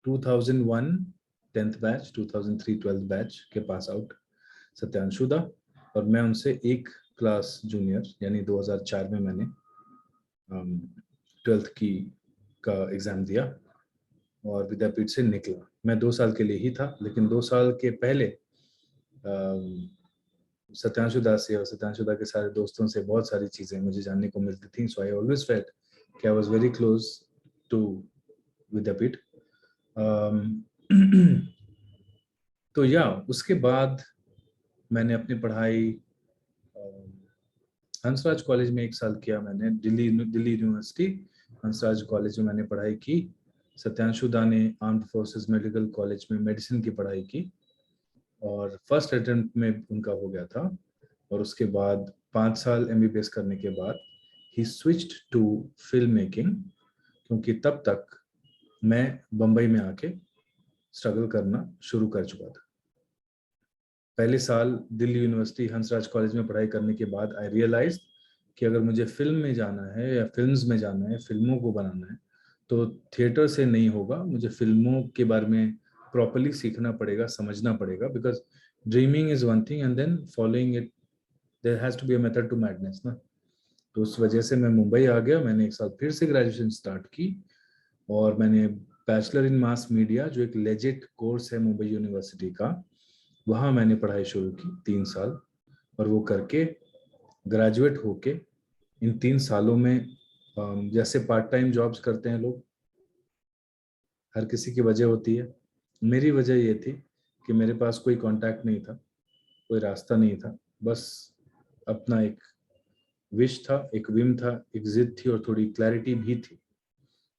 2001 10th batch, 2003 12th batch के pass out Satyanshu दा, और मैं उनसे एक क्लास जूनियर, यानी 2004 में मैंने 12th की का एग्ज़ाम दिया और विद्यापीठ से निकला। मैं 2 साल के लिए ही था, लेकिन 2 साल के पहले सत्यांशु दास से और सत्यांशु दा के सारे दोस्तों से बहुत सारी चीज़ें मुझे जानने को मिलती थी। सो आई ऑलवेज फेल्ट कि I was very close to Vidyapeeth. तो या उसके बाद मैंने अपनी पढ़ाई हंसराज कॉलेज में 1 साल किया मैंने, दिल्ली यूनिवर्सिटी हंसराज कॉलेज में मैंने पढ़ाई की। सत्यांशु दा ने आर्म्ड फोर्सेस मेडिकल कॉलेज में मेडिसिन की पढ़ाई की और फर्स्ट अटेम्प्ट में उनका हो गया था। और उसके बाद 5 साल MBBS करने के बाद ही स्विच्ड टू फिल्म मेकिंग, क्योंकि तब तक मैं बम्बई में आके स्ट्रगल करना शुरू कर चुका था। पहले साल दिल्ली यूनिवर्सिटी हंसराज कॉलेज में पढ़ाई करने के बाद आई रियलाइज कि अगर मुझे फिल्म में जाना है या फिल्म्स में जाना है, फिल्मों को बनाना है, तो थिएटर से नहीं होगा। मुझे फिल्मों के बारे में प्रॉपर्ली सीखना पड़ेगा, समझना पड़ेगा, because dreaming is one thing and then following it there has to be a method to madness ना। तो उस वजह से मैं मुंबई आ गया। मैंने 1 साल फिर से ग्रेजुएशन स्टार्ट की और मैंने बैचलर इन मास मीडिया, जो एक लेजिट कोर्स है मुंबई यूनिवर्सिटी का, वहाँ मैंने पढ़ाई शुरू की 3 साल। और वो करके ग्रेजुएट होके इन 3 सालों में जैसे पार्ट टाइम जॉब्स करते हैं लोग, हर किसी की वजह होती है। मेरी वजह ये थी कि मेरे पास कोई कांटेक्ट नहीं था, कोई रास्ता नहीं था, बस अपना एक विश था, एक विम था, एक जिद थी और थोड़ी क्लैरिटी भी थी।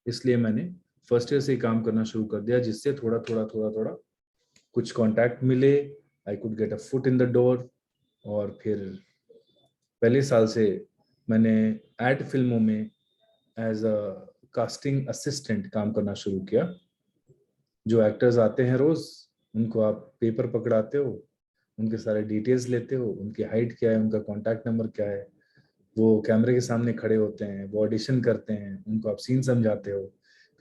इसलिए मैंने फर्स्ट ईयर से ही काम करना शुरू कर दिया, जिससे थोड़ा थोड़ा कुछ कांटेक्ट मिले, I could get a foot in the door. और फिर पहले साल से मैंने एड फिल्मों में एज अ कास्टिंग असिस्टेंट काम करना शुरू किया। जो एक्टर्स आते हैं रोज, उनको आप पेपर पकड़ाते हो, उनके सारे डिटेल्स लेते हो, उनकी हाइट क्या है, उनका कॉन्टैक्ट नंबर क्या है, वो कैमरे के सामने खड़े होते हैं, वो ऑडिशन करते हैं, उनको आप सीन समझाते हो।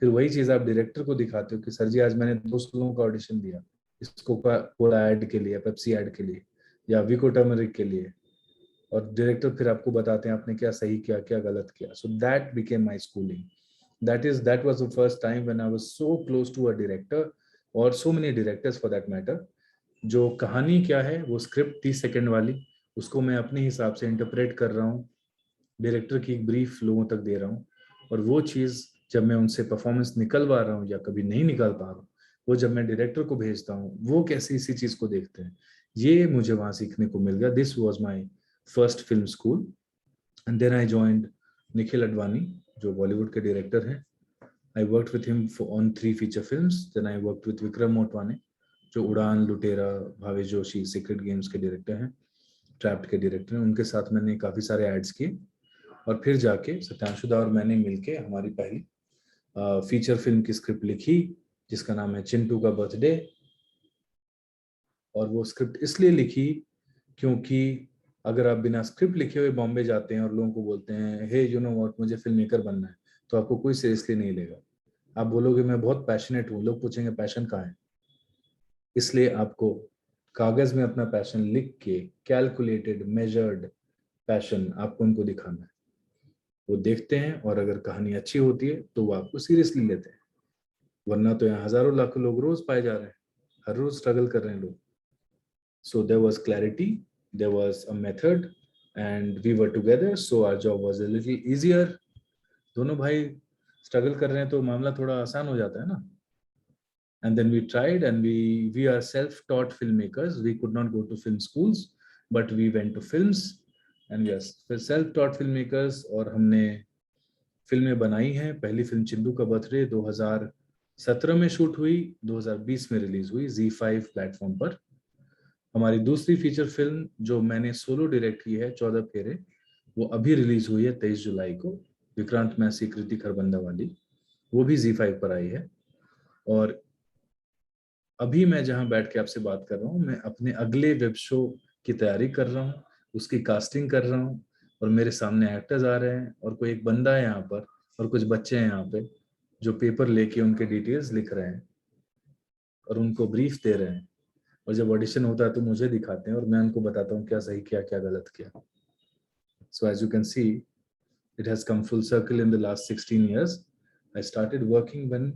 फिर वही चीज़ आप डायरेक्टर को दिखाते हो कि सर जी आज मैंने 200 लोगों का ऑडिशन दिया, इस कोका कोला ऐड के लिए, पेप्सी ऐड के लिए या विको टर्मरिक के लिए, और डायरेक्टर फिर आपको बताते हैं आपने क्या सही किया, क्या गलत किया। So that became my schooling. that was the first time when I was so close to a director, or so many directors for that matter। जो कहानी क्या है, वो स्क्रिप्ट 30 सेकंड वाली, उसको मैं अपने हिसाब से इंटरप्रेट कर रहा हूँ, डायरेक्टर की एक ब्रीफ लोगों तक दे रहा हूँ, और वो चीज़ जब मैं उनसे परफॉर्मेंस निकलवा रहा हूँ या कभी नहीं निकाल पा रहा हूँ, वो जब मैं डायरेक्टर को भेजता हूँ, वो कैसे इसी चीज़ को देखते हैं, ये मुझे वहाँ सीखने को मिल गया। This was my first film school. And then I joined Nikhil Advani, जो बॉलीवुड के डायरेक्टर हैं। I worked with him on 3 feature films. Then I worked with Vikram Motwane, जो उड़ान, लुटेरा, भावे जोशी, सीक्रेट गेम्स के डायरेक्टर हैं, ट्रैप्ड के डायरेक्टर हैं। उनके साथ मैंने काफ़ी सारे एड्स किए और फिर जाके सत्यांशु दा और मैंने मिलके हमारी पहली फीचर फिल्म की स्क्रिप्ट लिखी, जिसका नाम है चिंटू का बर्थडे। और वो स्क्रिप्ट इसलिए लिखी क्योंकि अगर आप बिना स्क्रिप्ट लिखे हुए बॉम्बे जाते हैं और लोगों को बोलते हैं हे यू नो व्हाट, मुझे फिल्म मेकर बनना है, तो आपको कोई सीरियसली नहीं लेगा। आप बोलोगे मैं बहुत पैशनेट हूँ, लोग पूछेंगे पैशन कहाँ है। इसलिए आपको कागज में अपना पैशन लिख के, कैलकुलेटेड मेजर्ड पैशन आपको उनको दिखाना है। वो देखते हैं और अगर कहानी अच्छी होती है तो वो आपको सीरियसली लेते हैं, वरना तो यहाँ हजारों लाखों लोग रोज पाए जा रहे हैं, हर रोज स्ट्रगल कर रहे हैं लोग। So there was clarity, there was a method, and we were together, so our job was a little easier। दोनों भाई स्ट्रगल कर रहे हैं तो मामला थोड़ा आसान हो जाता है ना। And then we tried, and we are self-taught filmmakers। We could not go to film schools, but we went to films, and yes, we're self-taught filmmakers। और हमने फिल्में बनाई हैं। पहली फिल्म चिंटू का बर्थडे 2017 में शूट हुई, 2020 में रिलीज हुई ZEE5 प्लेटफॉर्म पर। हमारी दूसरी फीचर फिल्म जो मैंने सोलो डायरेक्ट की है, 14 फेरे, वो अभी रिलीज हुई है 23 जुलाई को, विक्रांत मैसी, कृति खरबंदा वाली, वो भी ZEE5 पर आई है। और अभी मैं जहां बैठ के आपसे बात कर रहा हूँ, मैं अपने अगले वेब शो की तैयारी कर रहा हूँ, उसकी कास्टिंग कर रहा हूँ, और मेरे सामने एक्टर्स आ रहे हैं और कोई एक बंदा है यहाँ पर और कुछ बच्चे हैं यहाँ पे जो पेपर लेके उनके डिटेल्स लिख रहे हैं। और उनको ब्रीफ दे रहे हैं, और जब ऑडिशन होता है तो मुझे दिखाते हैं और मैं उनको बताता हूँ क्या सही किया क्या गलत किया. So as you can see, it has come full circle in the last 16 years. I started working when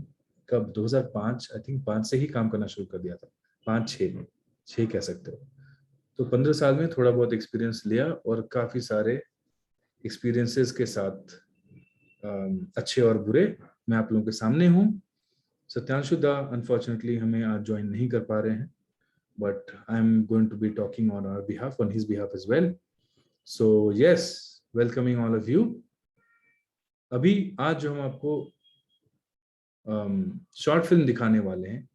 कब 2005 आई थिंक 5 से ही काम करना शुरू कर दिया था, 5-6 कह सकते हो. तो 15 साल में थोड़ा बहुत एक्सपीरियंस लिया और काफी सारे एक्सपीरियंसेस के साथ अच्छे और बुरे मैं आप लोगों के सामने हूँ. सत्यांशु दा अनफॉर्चुनेटली हमें आज ज्वाइन नहीं कर पा रहे हैं, but I'm going to be talking on our behalf, on his behalf as well. So yes, welcoming all of you. अभी आज जो हम आपको शॉर्ट फिल्म दिखाने वाले हैं,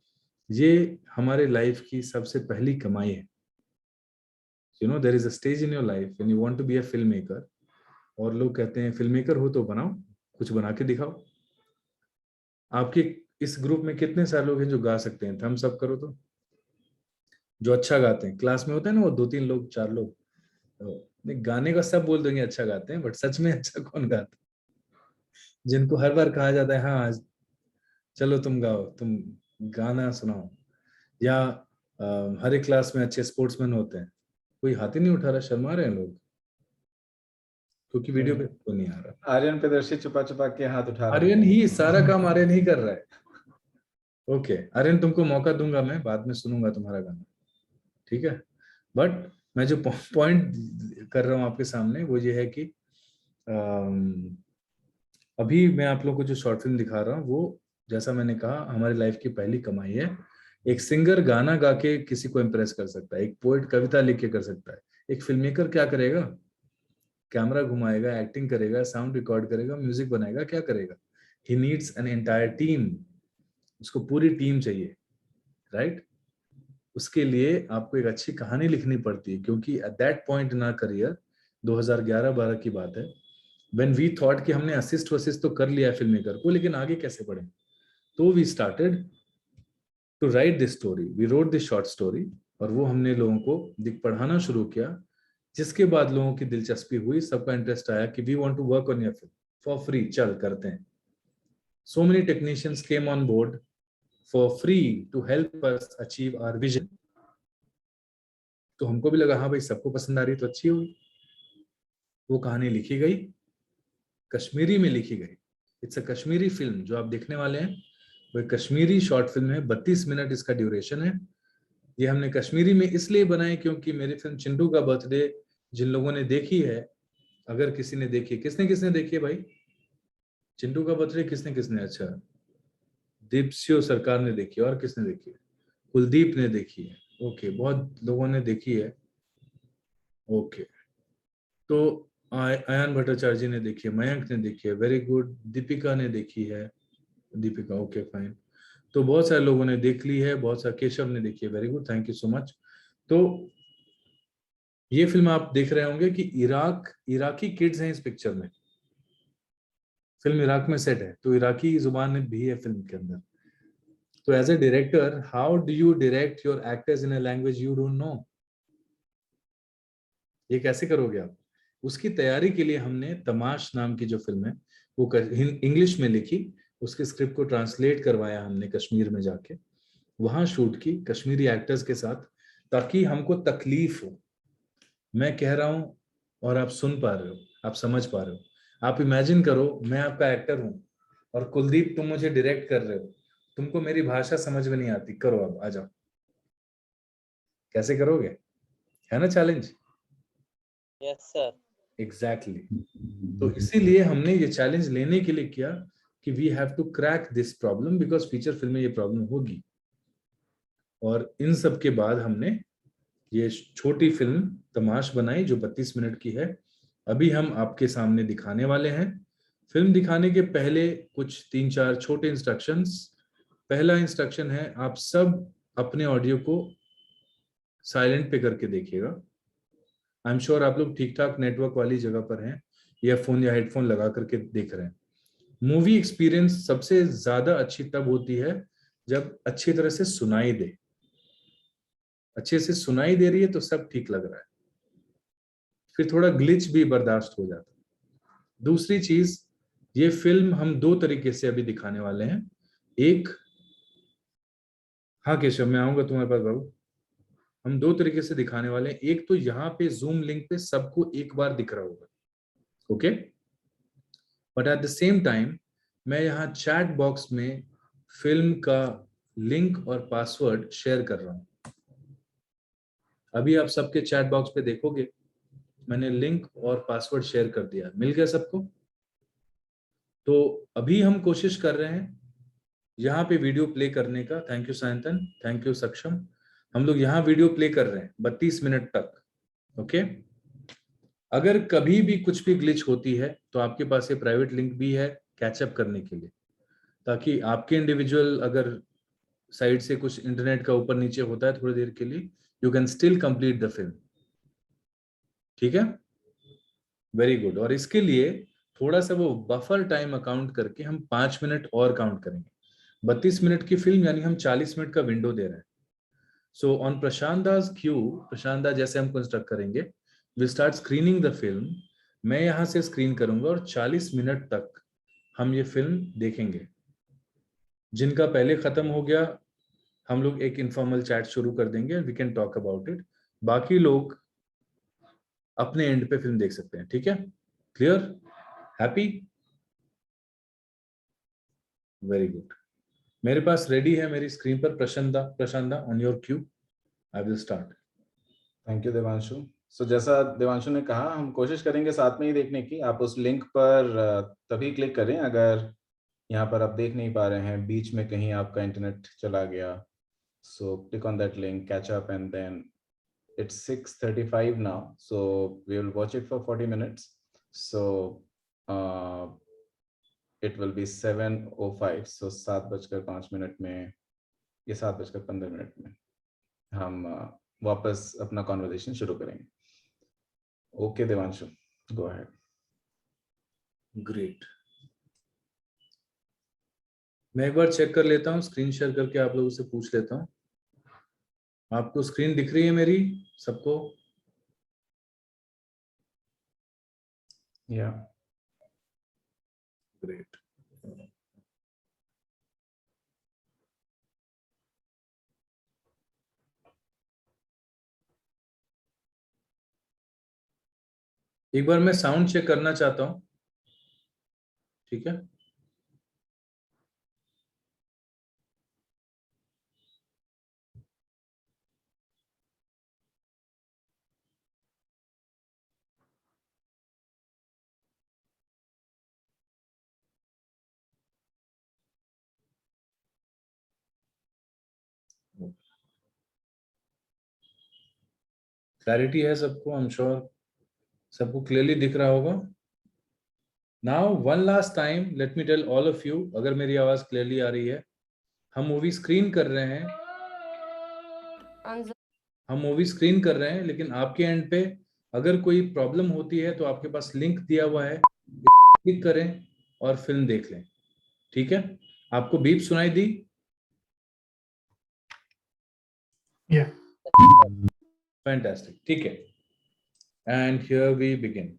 ये हमारे लाइफ की सबसे पहली कमाई है. You know, there is a stage in your life when you want to be a filmmaker, और लोग कहते हैं फिल्म मेकर हो तो बनाओ, कुछ बना के दिखाओ. आपके इस ग्रुप में कितने सारे लोग हैं जो गा सकते हैं? थम्स अप करो तो. जो अच्छा गाते हैं, क्लास में होता है ना वो 2-3 लोग 4 लोग, गाने का सब बोल देंगे अच्छा गाते हैं, बट सच में अच्छा कौन गाता है? जिनको हर बार कहा जाता है हाँ चलो तुम गाओ, तुम गाना सुनाओ. या हर एक क्लास में अच्छे स्पोर्ट्समैन होते हैं, कोई हाथ ही नहीं उठा रहा, शर्मा रहे हैं लोग क्योंकि वीडियो पे तो नहीं आ रहा. आर्यन प्रदर्शी छुपा छुपा के हाथ उठा रहा है. आर्यन ही सारा काम आर्यन ही कर रहा है. ओके आर्यन, तुमको मौका दूंगा, मैं बाद में सुनूंगा तुम्हारा गाना, ठीक है. बट मैं जो पॉइंट कर रहा हूँ आपके सामने वो ये है कि अभी मैं आप लोगों को जो शॉर्ट फिल्म दिखा रहा हूँ वो, जैसा मैंने कहा, हमारी लाइफ की पहली कमाई है. एक सिंगर गाना गा के किसी को इम्प्रेस कर सकता है, एक पोएट कविता लिख के कर सकता है. एक फिल्म मेकर क्या करेगा? कैमरा घुमाएगा, एक्टिंग करेगा, साउंड रिकॉर्ड करेगा, म्यूजिक बनाएगा, क्या करेगा? He needs an entire team. उसको पूरी टीम चाहिए, राइट? उसके लिए आपको एक अच्छी कहानी लिखनी पड़ती है, क्योंकि at that point in our career, 2011-12 की बात है, व्हेन वी थॉट कि हमने असिस्ट वसिस्ट तो कर लिया है फिल्म मेकर को, लेकिन आगे कैसे बढ़े. तो we started to write this story, we wrote this short story, और वो हमने लोगों को पढ़ाना शुरू किया. जिसके बाद लोगों की दिलचस्पी हुई, सबका इंटरेस्ट आया कि we want to work on your film for free, चल करते हैं. So many technicians came on board for free to help us achieve our vision. तो हमको भी लगा हाँ भाई सबको पसंद आ रही तो अच्छी होगी. वो कहानी लिखी गई, कश्मीरी में लिखी गई. इट्स अ कश्मीरी फिल्म जो आप देखने वाले हैं, वो कश्मीरी शॉर्ट फिल्म है. 32 मिनट इसका ड्यूरेशन है. ये हमने कश्मीरी में इसलिए बनाई क्योंकि मेरी फिल्म चिंटू का बर्थडे जिन लोगों ने देखी है, अगर किसी ने देखी, किसने किसने देखी है भाई चिंटू का बर्थडे? किसने किसने? अच्छा, दीपसियो सरकार ने देखी, और किसने देखी है? कुलदीप ने देखी है. ओके, बहुत लोगों ने देखी है. ओके, तो आयान भट्टाचार्य जी ने देखी है, मयंक ने देखी है, वेरी गुड. दीपिका ने देखी है, दीपिका, ओके फाइन. तो बहुत सारे लोगों ने देख ली है, बहुत सारे, केशव ने देखी है, very good, thank you so much. तो ये फिल्म आप देख रहे होंगे कि इराकी किड्स हैं इस पिक्चर में. फिल्म इराक में सेट है, तो इराकी जुबान भी है फिल्म के अंदर. तो as a director, how do you direct your actors in a language you don't know? ये कैसे करोगे आप? उसकी तैयारी के लिए हमने तमाश नाम की जो फिल्म है वो इंग्लिश में लिखी, उसके स्क्रिप्ट को ट्रांसलेट करवाया हमने कश्मीर में जाके, वहां शूट की कश्मीरी एक्टर्स के साथ, ताकि हमको तकलीफ हो. मैं कह रहा हूं और आप सुन पा रहे हो, आप समझ पा रहे हो. आप इमेजिन करो मैं आपका एक्टर हूं और कुलदीप तुम मुझे डायरेक्ट कर रहे हो, तुमको मेरी भाषा समझ में नहीं आती, करो अब, आ जाओ. कैसे करोगे? है ना चैलेंज? Yes sir. एग्जैक्टली. तो इसीलिए हमने ये चैलेंज लेने के लिए किया कि we have to crack this problem, because feature film में ये प्रॉब्लम होगी. और इन सब के बाद हमने ये छोटी फिल्म तमाश बनाई जो 32 मिनट की है. अभी हम आपके सामने दिखाने वाले हैं. फिल्म दिखाने के पहले कुछ 3-4 छोटे इंस्ट्रक्शंस. पहला इंस्ट्रक्शन है, आप सब अपने ऑडियो को साइलेंट पे करके देखिएगा. आई एम श्योर आप लोग ठीक ठाक नेटवर्क वाली जगह पर हैं, ईयरफोन या हेडफोन लगा करके देख रहे हैं. मूवी एक्सपीरियंस सबसे ज्यादा अच्छी तब होती है जब अच्छी तरह से सुनाई दे. अच्छे से सुनाई दे रही है तो सब ठीक लग रहा है, फिर थोड़ा ग्लिच भी बर्दाश्त हो जाता है. दूसरी चीज, ये फिल्म हम 2 तरीके से अभी दिखाने वाले हैं. एक, हाँ केशव, मैं आऊंगा तुम्हारे पास बाबू। हम दो तरीके से दिखाने वाले हैं। एक तो यहाँ पे जूम लिंक पे सबको एक बार दिख रहा होगा, okay, but at the same time मैं यहाँ चैट बॉक्स में फिल्म का लिंक और पासवर्ड शेयर कर रहा हूँ। अभी आप सबके चैट बॉक्स पे देखोगे मैंने लिंक और पासवर्ड शेयर कर दिया। मिल गया सबको? तो अभी हम कोशिश कर रहे हैं यहाँ पे वीडियो प्ले करने का। Thank you Sayantan, thank you सक्षम। हम लोग यहाँ वीडियो प्ले कर रहे हैं 32 मिनट तक, ओके। अगर कभी भी कुछ भी ग्लिच होती है तो आपके पास ये प्राइवेट लिंक भी है कैचअप करने के लिए, ताकि आपके इंडिविजुअल अगर साइड से कुछ इंटरनेट का ऊपर नीचे होता है थोड़ी देर के लिए, you can still complete the film. ठीक है, वेरी गुड। और इसके लिए थोड़ा सा वो बफर टाइम अकाउंट करके हम 5 मिनट और काउंट करेंगे। 32 मिनट की फिल्म यानी हम 40 मिनट का विंडो दे रहे हैं। So on Prashant Das Q, प्रशांत दा जैसे हम कंस्ट्रक्ट करेंगे, we start screening the film. मैं यहां से स्क्रीन करूंगा और 40 मिनट तक हम ये फिल्म देखेंगे। जिनका पहले खत्म हो गया हम लोग एक इनफॉर्मल चैट शुरू कर देंगे, we can talk about it. बाकी लोग अपने एंड पे फिल्म देख सकते हैं। ठीक है, क्लियर, हैप्पी, वेरी गुड। मेरे पास रेडी है मेरी स्क्रीन पर Prashant on your cue, I will start. Thank you Devanshu. So जैसा देवांशु ने कहा, हम कोशिश करेंगे साथ में ही देखने की। आप उस लिंक पर तभी क्लिक करें अगर यहाँ पर आप देख नहीं पा रहे हैं, बीच में कहीं आपका इंटरनेट चला गया। So click on that link, catch up, and then it's 6:35 now, so we will watch it for 40 minutes. So it will be 7:05, so 7:05 में, ये 7:15 में हम वापस अपना कॉन्वर्सेशन शुरू करेंगे। Okay Devanshu, go ahead. Great, मैं एक बार चेक कर लेता हूँ, स्क्रीन शेयर करके आप लोगों से पूछ लेता हूँ। आपको स्क्रीन दिख रही है मेरी सबको? या ग्रेट, एक बार मैं साउंड चेक करना चाहता हूँ, ठीक है। क्लैरिटी है सबको? आई एम श्योर सबको क्लियरली दिख रहा होगा। Now one last time let me tell all of you, अगर मेरी आवाज क्लियरली आ रही है, हम मूवी स्क्रीन कर रहे हैं, लेकिन आपके एंड पे अगर कोई प्रॉब्लम होती है तो आपके पास लिंक दिया हुआ है, क्लिक करें और फिल्म देख लें। ठीक है, आपको बीप सुनाई दी? फैंटास्टिक, ठीक है, and here we begin.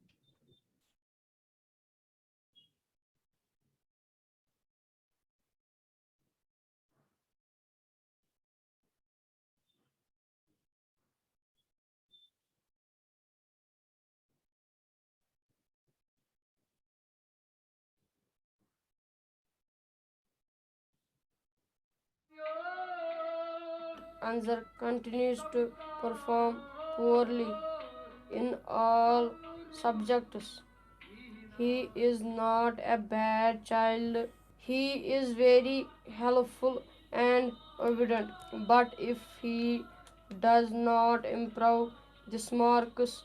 Anzar continues to perform poorly in all subjects. He is not a bad child. He is very helpful and obedient. But if he does not improve these marks,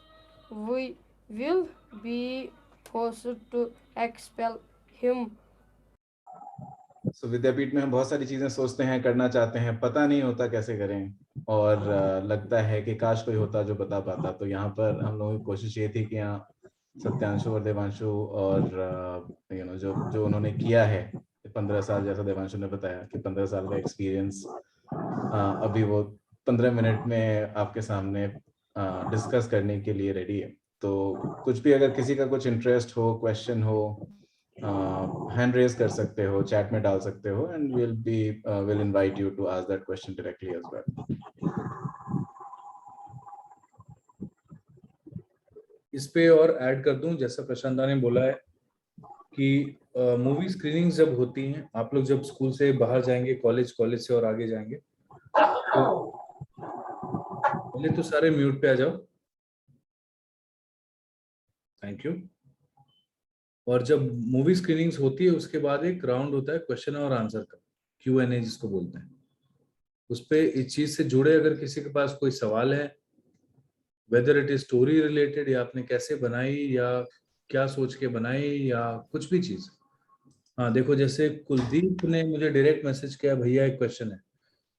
we will be forced to expel him. सो विद्यापीठ में हम बहुत सारी चीजें सोचते हैं, करना चाहते हैं, पता नहीं होता कैसे करें, और लगता है कि काश कोई होता जो बता पाता। तो यहाँ पर हम लोगों की कोशिश ये थी कि यहाँ सत्यांशु और देवांशु और जो उन्होंने किया है 15 साल, जैसा देवांशु ने बताया कि 15 साल का एक्सपीरियंस, अभी वो 15 मिनट में आपके सामने डिस्कस करने के लिए रेडी है। तो कुछ भी अगर किसी का कुछ इंटरेस्ट हो, क्वेश्चन हो, हैंड रेज कर सकते हो, चैट में डाल सकते हो, and will invite you to ask that question directly as well. इस पे और ऐड कर दूं, जैसा प्रशांता ने बोला है कि मूवी स्क्रीनिंग जब होती हैं, आप लोग जब स्कूल से बाहर जाएंगे, कॉलेज से और आगे जाएंगे, तो पहले तो सारे म्यूट पे आ जाओ, थैंक यू। और जब मूवी स्क्रीनिंग्स होती है उसके बाद एक राउंड होता है क्वेश्चन और आंसर का, Q&A जिसको बोलते हैं। उस पे इस चीज से जुड़े अगर किसी के पास कोई सवाल है, whether it is story related, या आपने कैसे बनाई, या क्या सोच के बनाई, या कुछ भी चीज। हाँ देखो, जैसे कुलदीप ने मुझे डायरेक्ट मैसेज किया, भैया एक क्वेश्चन है।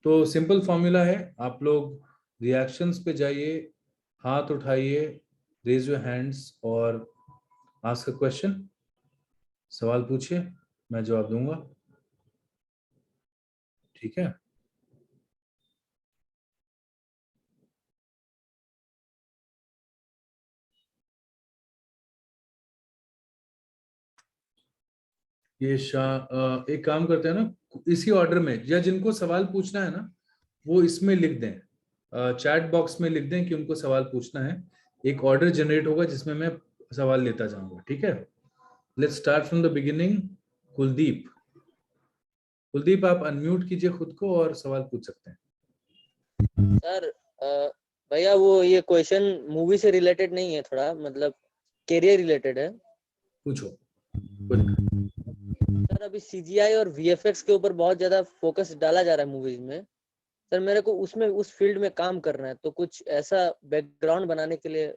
तो सिंपल फॉर्मूला है, आप लोग रिएक्शंस पे जाइए, हाथ उठाइए, रेज योर हैंड्स और आस्क अ क्वेश्चन, सवाल पूछिए, मैं जवाब दूंगा, ठीक है। ये एक काम करते हैं ना, इसी ऑर्डर में, या जिनको सवाल पूछना है ना वो इसमें लिख दें, चैट बॉक्स में लिख दें कि उनको सवाल पूछना है। एक ऑर्डर जनरेट होगा जिसमें मैं सवाल लेता जाऊंगा, ठीक है। Let's start from the beginning. Kuldeep, Kuldeep आप अनम्यूट कीजिए खुद को और सवाल पूछ सकते हैं। सर भैया वो ये क्वेश्चन मूवी से रिलेटेड नहीं है, थोड़ा मतलब कैरियर रिलेटेड है। पूछो। कोई दिक्कत नहीं। सर अभी CGI और VFX के ऊपर बहुत ज्यादा फोकस डाला जा रहा है मूवीज में। सर मेरे को उसमें उस फील्ड में काम करना है, तो कुछ ऐसा बैकग्राउंड बनाने के लिए।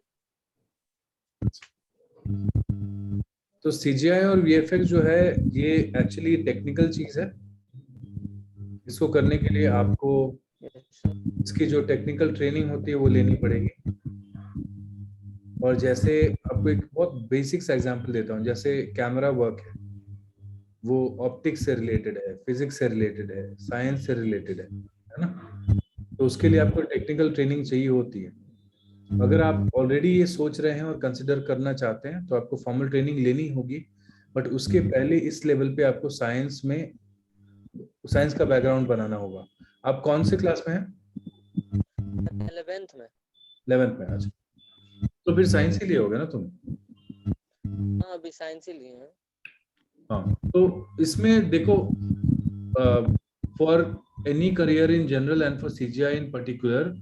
तो CGI और VFX जो है ये एक्चुअली टेक्निकल चीज है। इसको करने के लिए आपको इसकी जो टेक्निकल ट्रेनिंग होती है वो लेनी पड़ेगी। और जैसे आपको एक बहुत बेसिक सा एग्जांपल देता हूँ, जैसे कैमरा वर्क है, वो ऑप्टिक्स से रिलेटेड है, फिजिक्स से रिलेटेड है, साइंस से रिलेटेड है ना। तो उसके लिए आपको टेक्निकल ट्रेनिंग चाहिए होती है। अगर आप ऑलरेडी ये सोच रहे हैं और कंसिडर करना चाहते हैं तो आपको फॉर्मल ट्रेनिंग लेनी होगी, बट उसके पहले इस लेवल पे आपको साइंस का बैकग्राउंड बनाना होगा। आप कौन से क्लास में हैं? 11th में। 11th में। अच्छा, तो फिर साइंस ही लिए होगे ना तुम? हाँ अभी साइंस ही लिए हैं। हाँ, तो इसमें देखो, for any career in general and for CGI in particular,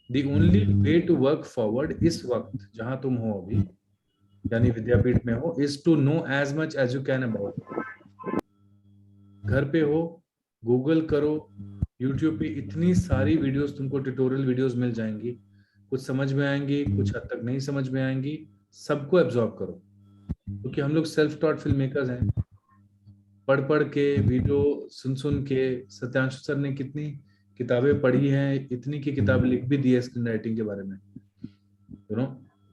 the only way to work forward इस वक्त जहां तुम हो अभी, यानी विद्यापीठ में हो, is to know as much as you can about. घर पे हो, गूगल करो, यूट्यूब पे इतनी सारी वीडियोस तुमको, ट्यूटोरियल वीडियोस मिल जाएंगी। कुछ समझ में आएंगी, कुछ हद तक नहीं समझ में आएंगी, सबको एब्जॉर्ब करो, क्योंकि हम लोग सेल्फ टॉट फिल्म मेकर्स हैं। पढ़ पढ़ के, वीडियो सुन सुन के, सत्यांशु सर ने कितनी किताबें पढ़ी हैं, इतनी की किताब लिख भी दी है स्क्रीन राइटिंग के बारे में, यू नो।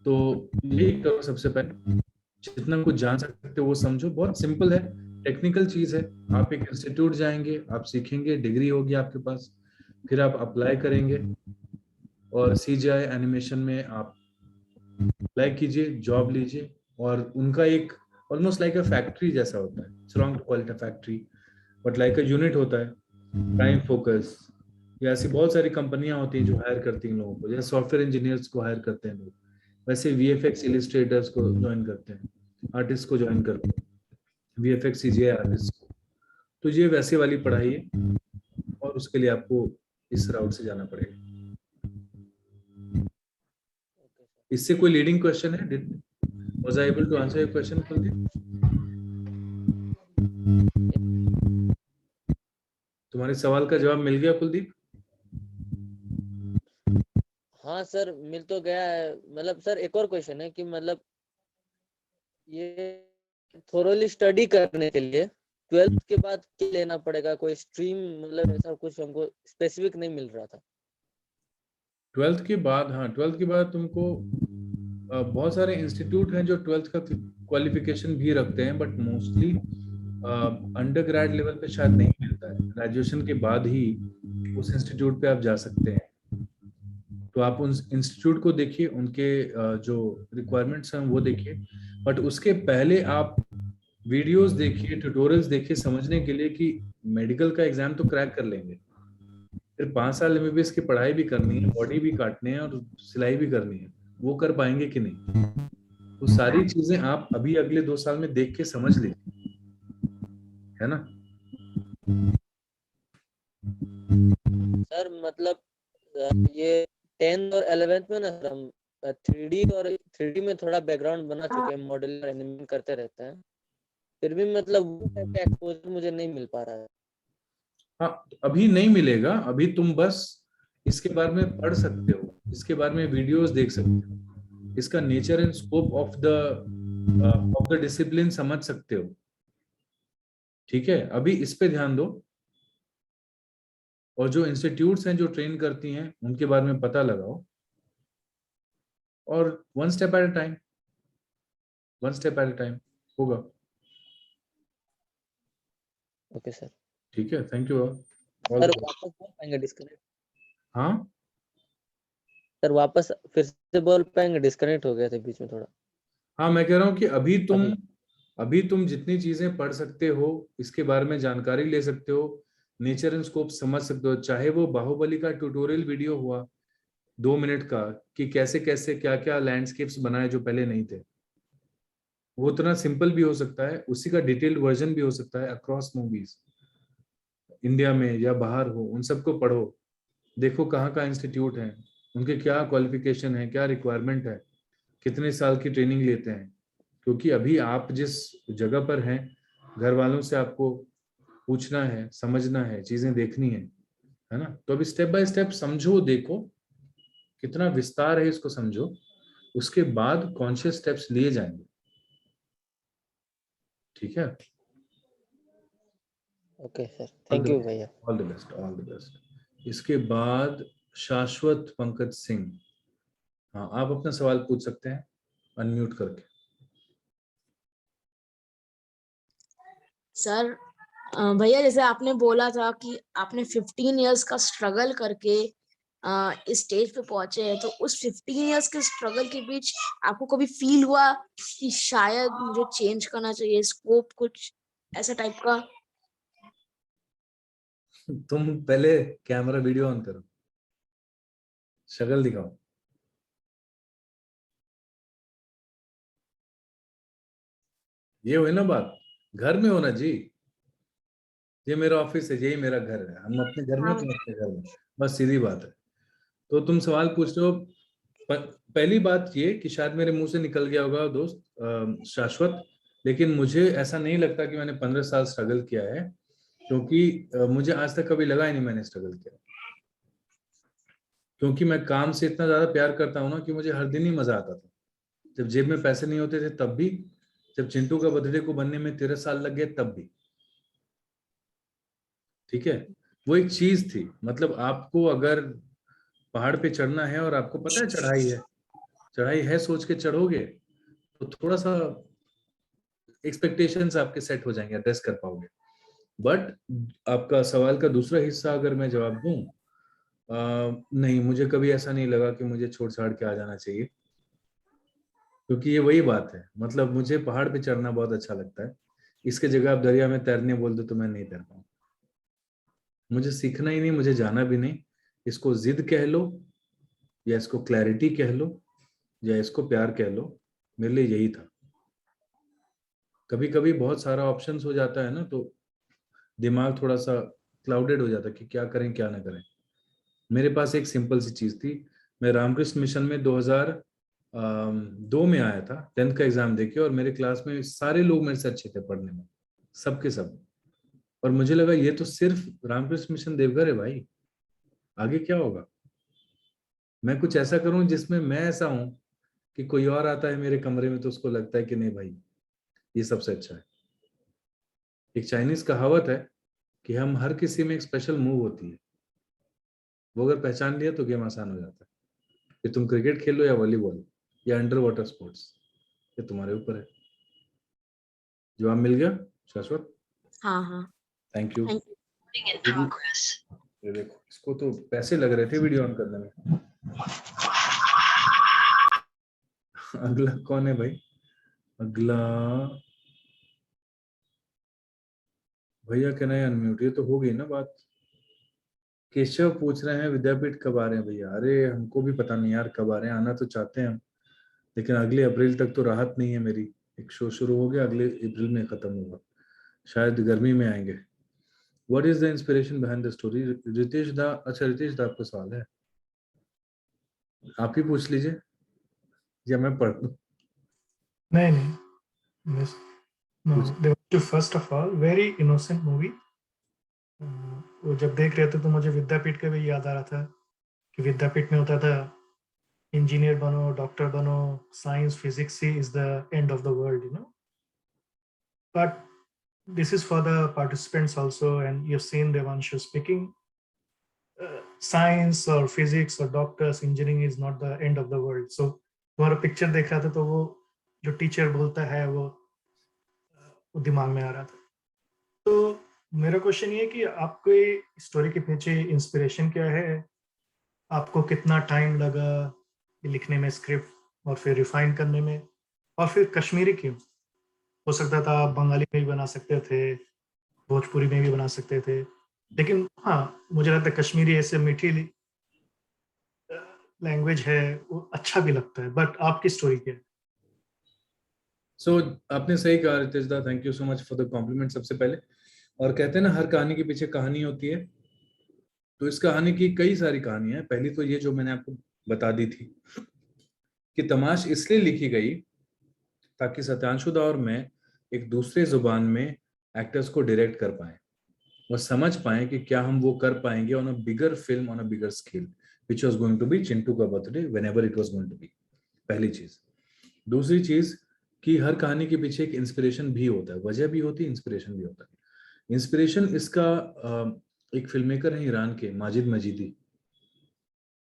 तो यही करो सबसे पहले, जितना कुछ जान सकते हो वो समझो। बहुत सिंपल है, टेक्निकल चीज है। आप एक इंस्टीट्यूट जाएंगे, आप सीखेंगे, डिग्री होगी आपके पास, फिर आप अप्लाई करेंगे और CGI एनिमेशन में आप अप्लाई कीजिए, जॉब लीजिए। और उनका एक ऑलमोस्ट लाइक अ फैक्ट्री जैसा होता है, it's wrong to call it a factory, but like a unit होता है, प्राइम फोकस, या ऐसी बहुत सारी कंपनियां होती हैं जो हायर करती हैं लोगों को, जैसे सॉफ्टवेयर इंजीनियर्स को हायर करते हैं लोग, वैसे VFX इलिस्ट्रेटर्स को ज्वाइन करते हैं, आर्टिस्ट को ज्वाइन करते हैं, VFX CGI आर्टिस्ट को। तो ये वैसे वाली पढ़ाई है, और उसके लिए आपको इस राउट से जाना पड़ेगा। इससे कोई लीडिंग क्वेश्चन है? Was I able to answer your question, Kuldeep? तुम्हारे सवाल का जवाब मिल गया कुलदीप? हाँ सर मिल तो गया है। मतलब सर एक और क्वेश्चन है कि मतलब ये थोरोली स्टडी करने के लिए 12th के बाद क्या लेना पड़ेगा, कोई स्ट्रीम, मतलब ऐसा कुछ हमको स्पेसिफिक नहीं मिल रहा था। 12th के बाद, हाँ 12th के बाद तुमको बहुत सारे इंस्टीट्यूट हैं जो 12th का क्वालिफिकेशन भी रखते हैं, but mostly under grade level पे शायद नहीं मिलता है। ग्रेजुएशन के बाद ही उस इंस्टीट्यूट पे आप जा सकते हैं। तो आप उन इंस्टीट्यूट को देखिए, उनके जो रिक्वायरमेंट्स हैं वो देखिए, बट उसके पहले आप वीडियोस देखिए, ट्यूटोरियल्स देखिए समझने के लिए कि मेडिकल का एग्जाम तो क्रैक कर लेंगे, फिर 5 साल एमबीबीएस की पढ़ाई भी करनी है, बॉडी भी काटनी है और सिलाई भी करनी है, वो कर पाएंगे कि नहीं? वो सारी चीजें आप अभी अगले 2 साल में देख के समझ लीजिए, है ना? सर मतलब ये 10th और 11th में ना सर हम 3D में थोड़ा बैकग्राउंड बना चुके हैं, मॉडल एनिमेशन करते रहते हैं, फिर भी मतलब वो टाइप का एक्सपोजर मुझे नहीं मिल पा रहा है। हाँ, अभी नहीं मिलेगा, अभी तुम बस इसके बारे में पढ़ सकते हो, इसके बारे में वीडियोस देख सकते हो, इसका nature and scope of the discipline समझ सकते हो, ठीक है? अभी इस पे ध्यान दो, और जो इंस्टीट्यूट्स हैं जो ट्रेन करती हैं उनके बारे में पता लगाओ, और one step at a time होगा। Okay sir. ठीक है, थैंक यू। सर वापस बोल पाएंगे डिस्कनेक्ट? हाँ, सर वापस फिर से बोल पाएंगे, डिस्कनेक्ट हो गए थे बीच में थोड़ा। हाँ, मैं कह रहा हूँ कि अभी तुम जितनी चीजें पढ़ सकते हो, इसके बारे में जानकारी ले सकते हो, नेचर एंड स्कोप समझ सकते हो, चाहे वो बाहुबली का ट्यूटोरियल वीडियो हुआ 2 मिनट का कि कैसे कैसे क्या क्या लैंडस्केप्स बनाए जो पहले नहीं थे, वो उतना सिंपल भी हो सकता है, उसी का डिटेल्ड वर्जन भी हो सकता है अक्रॉस मूवीज, इंडिया में या बाहर हो, उन सबको पढ़ो, देखो कहाँ का इंस्टीट्यूट है, उनके क्या क्वालिफिकेशन है, क्या रिक्वायरमेंट है, कितने साल की ट्रेनिंग लेते हैं, क्योंकि अभी आप जिस जगह पर हैं, घर वालों से आपको पूछना है, समझना है, चीजें देखनी है ना? तो अभी स्टेप बाय स्टेप समझो, देखो कितना विस्तार है, इसको समझो, उसके बाद कॉन्शियस स्टेप्स लिए जाएंगे, ठीक है? ओके सर, थैंक यू भैया। All the best, all the best. इसके बाद शाश्वत पंकज सिंह, हाँ, आप अपना सवाल पूछ सकते हैं अनम्यूट करके। सर भैया, जैसे आपने बोला था कि आपने 15 इयर्स का स्ट्रगल करके इस स्टेज पे पहुंचे हैं, तो उस 15 इयर्स के स्ट्रगल के बीच आपको कभी फील हुआ कि शायद मुझे चेंज करना चाहिए स्कोप, कुछ ऐसा टाइप का? तुम पहले कैमरा वीडियो ऑन करो, शक्ल दिखाओ। ये हुई ना बात, घर में होना जी, ये मेरा ऑफिस है, यही मेरा घर है, हम अपने घर में, तुम अपने घर में, बस सीधी बात है। तो तुम सवाल पूछ रहे हो, पहली बात ये कि शायद मेरे मुंह से निकल गया होगा दोस्त शाश्वत, लेकिन मुझे ऐसा नहीं लगता कि मैंने 15 साल स्ट्रगल किया है, क्योंकि मुझे आज तक कभी लगा ही नहीं मैंने स्ट्रगल किया, क्योंकि मैं काम से इतना ज्यादा प्यार करता हूँ ना कि मुझे हर दिन ही मजा आता था, जब जेब में पैसे नहीं होते थे तब भी, जब चिंटू का बर्थडे को बनने में 13 साल लग गए तब भी, ठीक है? वो एक चीज थी, मतलब आपको अगर पहाड़ पे चढ़ना है और आपको पता है चढ़ाई है सोच के चढ़ोगे, तो थोड़ा सा एक्सपेक्टेशंस आपके सेट हो जाएंगे, एड्रेस कर पाओगे। बट आपका सवाल का दूसरा हिस्सा अगर मैं जवाब दूं, नहीं, मुझे कभी ऐसा नहीं लगा कि मुझे छोड़ छाड़ के आ जाना चाहिए, क्योंकि ये वही बात है, मतलब मुझे पहाड़ पे चढ़ना बहुत अच्छा लगता है, इसके जगह आप दरिया में तैरने बोल दो तो मैं नहीं तैर पाऊँ, मुझे सीखना ही नहीं, मुझे जाना भी नहीं। इसको जिद कह लो, या इसको क्लैरिटी कह लो, या इसको प्यार कह लो, मेरे लिए यही था। कभी कभी बहुत सारा ऑप्शंस हो जाता है ना, तो दिमाग थोड़ा सा क्लाउडेड हो जाता है कि क्या करें क्या ना करें। मेरे पास एक सिंपल सी चीज थी, मैं रामकृष्ण मिशन में 2002 में आया था 10th का एग्जाम देके, और मेरे क्लास में सारे लोग मेरे से अच्छे थे पढ़ने में, सबके सब, और मुझे लगा ये तो सिर्फ रामकृष्ण मिशन देवघर है भाई, आगे क्या होगा? मैं कुछ ऐसा करूं जिसमें मैं ऐसा हूं कि कोई और आता है मेरे कमरे में तो उसको लगता है कि नहीं भाई ये सबसे अच्छा है। एक चाइनीज कहावत है कि हम हर किसी में एक स्पेशल मूव होती है, वो अगर पहचान लिया तो गेम आसान हो जाता है। फिर तुम क्रिकेट खेलो या वॉलीबॉल या अंडर वाटर स्पोर्ट्स, ये तुम्हारे ऊपर है। जवाब मिल गया शाश्वत? हाँ हाँ, थैंक यू। Thank you. ये देखो, इसको तो पैसे लग रहे थे वीडियो ऑन करने में। अगला कौन है भाई? अगला भैया के नए अनम्यूट, ये तो हो गई ना बात। केशव पूछ रहे हैं विद्यापीठ कब आ रहे हैं भैया। अरे हमको भी पता नहीं यार कब आ रहे हैं, आना तो चाहते हैं हम, लेकिन अगले अप्रैल तक तो राहत नहीं है मेरी। एक शो शुरू हो गया, अगले अप्रैल में खत्म होगा, शायद गर्मी में आएंगे। What is the inspiration behind the story? Ritesh da, अच्छा रितेश दा आपका सवाल है, आप ही पूछ लीजिए या मैं पढ़ दूं? नहीं नहीं miss, no, they were to first of all very innocent movie. वो जब देख रहे थे तो मुझे विद्यापीठ का भी याद आ रहा था कि विद्यापीठ में होता था इंजीनियर बनो, डॉक्टर बनो, science physics is the end of the world, you know. But this is for the participants also, and you've seen Devanshu speaking. Science or physics or doctors, engineering is not the end of the world. So तुम्हारा picture देख रहा था तो वो जो teacher बोलता है वो दिमाग में आ रहा था. तो मेरा क्वेश्चन ये कि आपके स्टोरी के पीछे इंस्पिरेशन क्या है? आपको कितना टाइम लगा लिखने में स्क्रिप्ट और फिर रिफाइन करने में, और फिर कश्मीरी क्यों? हो सकता था आप बंगाली में भी बना सकते थे, भोजपुरी में भी बना सकते थे, लेकिन हाँ मुझे लगता है कश्मीरी ऐसे मीठी लैंग्वेज है, वो अच्छा भी लगता है. बट आपकी स्टोरी क्या है? सो आपने सही कहा Ritesh da, thank you so much for the compliment सबसे पहले। और कहते हैं ना हर कहानी के पीछे कहानी होती है, तो इस कहानी की कई सारी कहानियां हैं। पहली तो ये जो मैंने आपको बता दी थी कि तमाश इसलिए लिखी गई ताकि सत्यांशु दा और मैं एक दूसरे जुबान में एक्टर्स को डायरेक्ट कर पाए और समझ पाए कि क्या हम वो कर पाएंगे on a bigger film, on a bigger scale, which was going to be Chintu का birthday whenever it was going to be. पहली चीज। दूसरी चीज कि हर कहानी के पीछे एक इंस्पिरेशन भी होता है, वजह भी होती है, इंस्पिरेशन भी होता है। इंस्पिरेशन इसका एक फिल्म मेकर है ईरान के, माजिद मजीदी।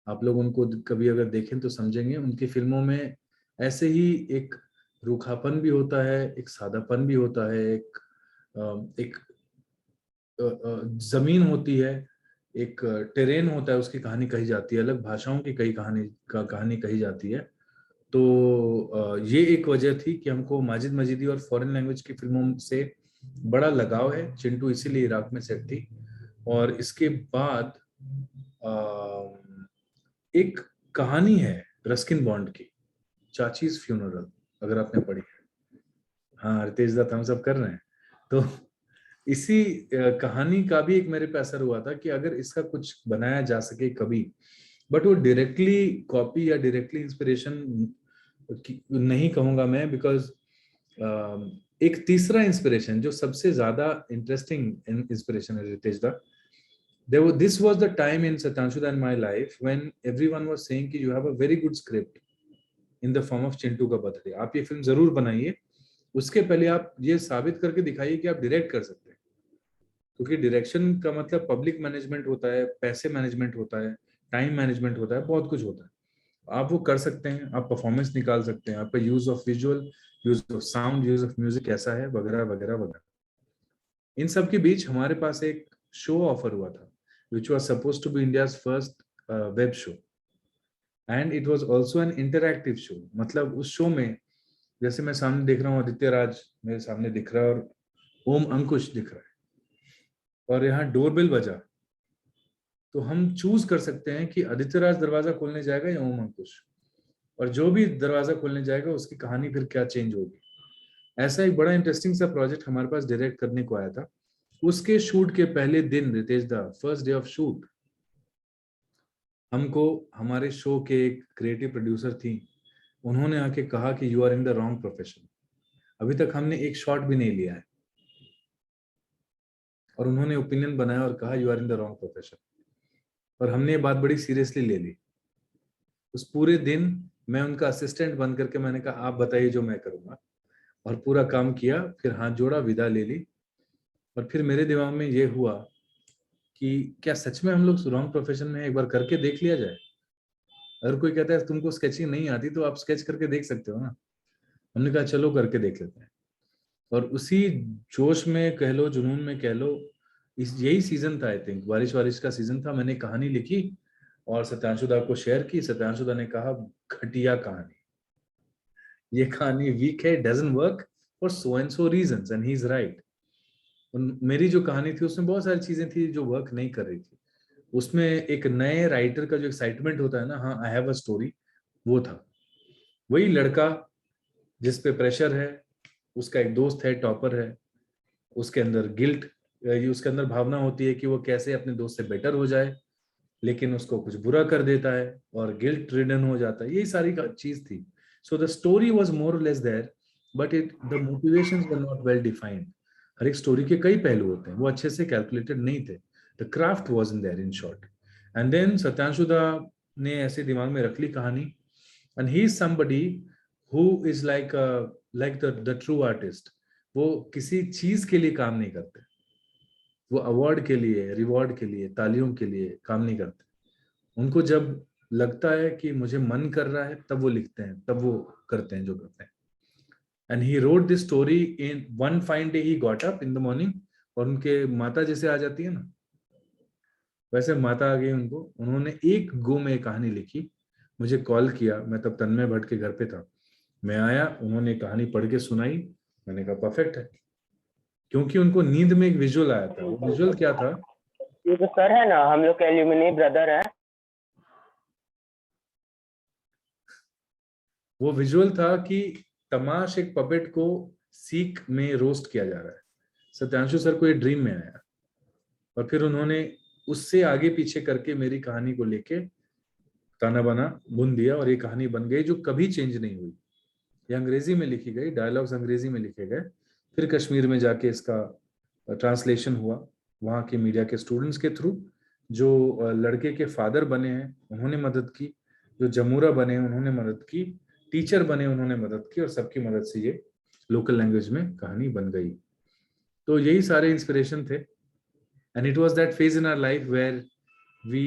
आप लोग उनको कभी अगर देखें तो समझेंगे, उनकी फिल्मों में ऐसे ही एक रूखापन भी होता है, एक सादापन भी होता है, एक जमीन होती है, एक टेरेन होता है, उसकी कहानी कही जाती है, अलग भाषाओं की कई कहानी कही जाती है। तो ये एक वजह थी कि हमको माजिद मजीदी और फॉरेन लैंग्वेज की फिल्मों से बड़ा लगाव है। चिंटू इसीलिए इराक में सेट थी। और इसके बाद एक कहानी है रस्किन बॉन्ड की, चाचीज फ्यूनरल, अगर आपने पढ़ी है। हाँ रितेश दा थम्स अप कर रहे हैं। तो इसी कहानी का भी एक मेरे पे असर हुआ था कि अगर इसका कुछ बनाया जा सके कभी, बट वो डायरेक्टली कॉपी या डायरेक्टली इंस्पिरेशन नहीं कहूंगा मैं, बिकॉज एक तीसरा इंस्पिरेशन जो सबसे ज्यादा इंटरेस्टिंग इंस्पिरेशन है रितेश दा, this was the time in Satanshu and my life when everyone was saying कि you have a very good script in the form of Chintu का बर्थडे, आप ये फिल्म जरूर बनाइए, उसके पहले आप ये साबित करके दिखाइए कि आप डायरेक्ट कर सकते हैं। क्योंकि डायरेक्शन का मतलब पब्लिक मैनेजमेंट होता है, पैसे मैनेजमेंट होता है, टाइम मैनेजमेंट होता है, बहुत कुछ होता है। आप वो कर सकते हैं, आप परफॉर्मेंस निकाल सकते हैं, आपका use of visual, use of sound, use of music कैसा है, वगैरह वगैरह वगैरह। इन सब के बीच हमारे पास एक शो ऑफर हुआ था which was supposed to be India's first web show, and it was also an interactive show। मतलब उस शो में जैसे मैं सामने देख रहा हूँ आदित्य राज मेरे सामने दिख रहा है और ओम अंकुश दिख रहा है, और यहाँ डोरबेल बजा, तो हम चूज कर सकते हैं कि आदित्य राज दरवाजा खोलने जाएगा या ओम अंकुश, और जो भी दरवाजा खोलने जाएगा उसकी कहानी फिर क्या चेंज होगी। ऐसा एक बड़ा इंटरेस्टिंग सा प्रोजेक्ट हमारे पास डायरेक्ट करने को आया था। उसके शूट के पहले दिन रितेश दा, फर्स्ट डे ऑफ शूट, हमको हमारे शो के एक क्रिएटिव प्रोड्यूसर थी, उन्होंने आके कहा कि you are in the wrong profession. अभी तक हमने एक शॉट भी नहीं लिया है, और उन्होंने ओपिनियन बनाया और कहा you are in the wrong profession, और हमने ये बात बड़ी सीरियसली ले ली। उस पूरे दिन मैं उनका असिस्टेंट बन करके मैंने कहा आप बताइए जो मैं करूंगा, और पूरा काम किया, फिर हाथ जोड़ा, विदा ले ली। और फिर मेरे दिमाग में ये हुआ कि क्या सच में हम लोग रॉन्ग प्रोफेशन में एक बार करके देख लिया जाए। अगर कोई कहता है तुमको स्केचिंग नहीं आती तो आप स्केच करके देख सकते हो ना। हमने कहा चलो करके देख लेते हैं, और उसी जोश में कह लो, जुनून में कह लो, यही सीजन था, आई थिंक बारिश वारिश का सीजन था। मैंने कहानी लिखी और सत्यांशु दा को शेयर की। सत्यांशु दा ने कहा घटिया कहानी, ये कहानी वीक है, doesn't work for so and so reasons, and he is right. मेरी जो कहानी थी उसमें बहुत सारी चीजें थी जो वर्क नहीं कर रही थी। उसमें एक नए राइटर का जो एक्साइटमेंट होता है ना, हाँ आई हैव अ स्टोरी, वो था। वही लड़का जिस पे प्रेशर है, उसका एक दोस्त है टॉपर है, उसके अंदर गिल्ट, उसके अंदर भावना होती है कि वो कैसे अपने दोस्त से बेटर हो जाए, लेकिन उसको कुछ बुरा कर देता है और गिल्ट रिडन हो जाता है। यही सारी चीज थी। So the story was more or less there, but the motivations were not well defined. हर एक स्टोरी के कई पहलू होते हैं, वो अच्छे से कैलकुलेटेड नहीं थे। The craft was in there in short. And then Satyanshu da ने ऐसे दिमाग में रख ली कहानी, and he is somebody who is like the true artist. वो किसी चीज के लिए काम नहीं करते, वो अवार्ड के लिए, रिवॉर्ड के लिए, तालियों के लिए काम नहीं करते। उनको जब लगता है कि मुझे मन कर रहा है तब वो लिखते हैं, तब वो करते हैं जो करते हैं। And he wrote this story in one fine day. He got up in the morning, और उनके माता जैसे आ जाती है ना, वैसे माता आ गई उनको। उन्होंने एक गो में कहानी लिखी, मुझे कॉल किया, मैं तब तन्मय भट्ट के घर पे था। मैं आया, उन्होंने कहानी पढ़ के सुनाई, मैंने कहा परफेक्ट है। क्योंकि उनको नींद में एक विजुअल आया था। वो विजुअल क्या था? ये तो सर है ना, हम लोग के एल्यूमिनी ब्रदर है। वो विजुअल था कि तमाश एक पपेट को सीख में रोस्ट किया जा रहा है। सत्यांशु सर को ये ड्रीम में आया, और फिर उन्होंने उससे आगे पीछे करके मेरी कहानी को लेके ताना बाना बुन दिया, और ये कहानी बन गई जो कभी चेंज नहीं हुई। ये अंग्रेजी में लिखी गई, डायलॉग्स अंग्रेजी में लिखे गए, फिर कश्मीर में जाके इसका ट्रांसलेशन हुआ वहाँ के मीडिया के स्टूडेंट्स के थ्रू। जो लड़के के फादर बने हैं उन्होंने मदद की, जो जमूरा बने उन्होंने मदद की, टीचर बने उन्होंने मदद की, और सबकी मदद से ये लोकल लैंग्वेज में कहानी बन गई। तो यही सारे इंस्पिरेशन थे। And it was that phase in our life where we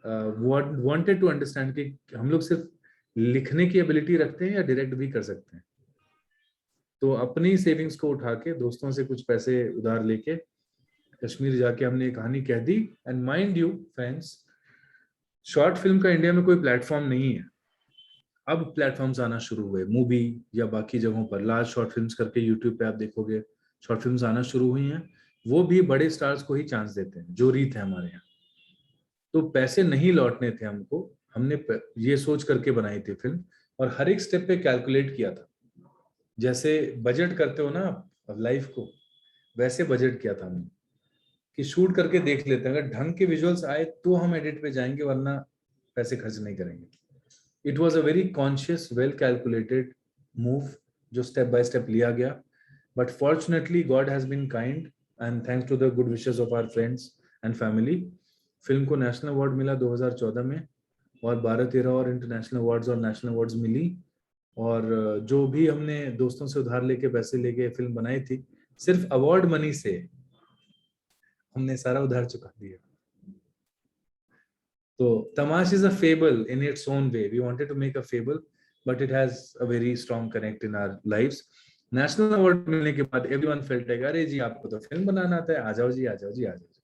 wanted to understand कि हम लोग सिर्फ लिखने की एबिलिटी रखते हैं या डायरेक्ट भी कर सकते हैं। तो अपनी सेविंग्स को उठा के, दोस्तों से कुछ पैसे उधार लेके कश्मीर जाके हमने ये कहानी कह दी। And mind you friends, short film का इंडिया में कोई प्लेटफॉर्म नहीं है। अब प्लेटफॉर्म्स आना शुरू हुए, मूवी या बाकी जगहों पर लार्ज शॉर्ट फिल्म्स करके यूट्यूब पे आप देखोगे शॉर्ट फिल्म्स आना शुरू हुई हैं। वो भी बड़े स्टार्स को ही चांस देते हैं, जो रीत है हमारे यहाँ। तो पैसे नहीं लौटने थे हमको, हमने ये सोच करके बनाई थी फिल्म, और हर एक स्टेप पे कैलकुलेट किया था। जैसे बजट करते हो ना आप लाइफ को, वैसे बजट किया था हमने कि शूट करके देख लेते हैं, अगर ढंग के विजुअल्स आए तो हम एडिट पे जाएंगे, वरना पैसे खर्च नहीं करेंगे। It was a very conscious, well calculated move जो स्टेप बाय स्टेप लिया गया। But fortunately God has been kind, and thanks to the good wishes of our friends and family, film को नेशनल अवार्ड मिला 2014 में, और 12-13 और international awards और national awards मिली। और जो भी हमने दोस्तों से उधार लेके पैसे लेके फिल्म बनाई थी, सिर्फ अवार्ड मनी से हमने सारा उधार चुका दिया। तो तमाश is a fable in its own way. We wanted to make a fable, but it has a very strong connect in our lives. National award मिलने के बाद everyone felt like, अरे जी आपको तो फिल्म बनाना आता है, आ जाओ जी, आ जाओ जी, आ जाओ जी.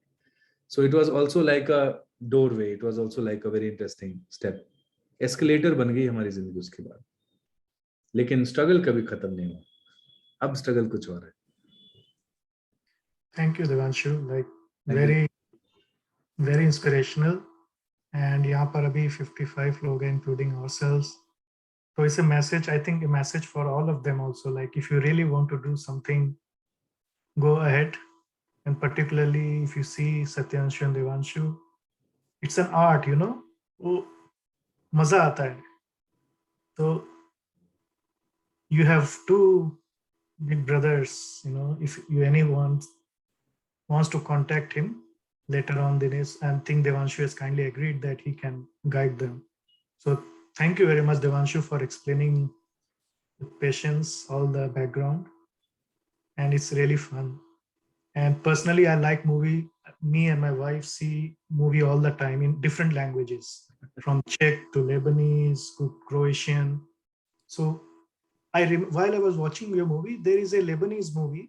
So it was also like a doorway. It was also like a very interesting step. Escalator बन गई हमारी जिंदगी उसके बाद. लेकिन स्ट्रगल कभी खत्म नहीं हुआ. अब स्ट्रगल कुछ और है. Thank you, Devanshu. Like Thank you. very inspirational. And यहाँ पर अभी 55 लोग हैं, including ourselves. So it's a message, I think a message for all of them also. Like if you really want to do something, go ahead. And particularly if you see Satyanshu and Devanshu, it's an art, you know. वो मजा आता है. So you have two big brothers, you know. If you anyone wants to contact him later on, Dinesh, and think Devanshu has kindly agreed that he can guide them. So thank you very much, Devanshu, for explaining with patience all the background, and it's really fun. And personally, I like movie. Me and my wife see movie all the time in different languages, from Czech to Lebanese to Croatian. So while I was watching your movie, there is a Lebanese movie.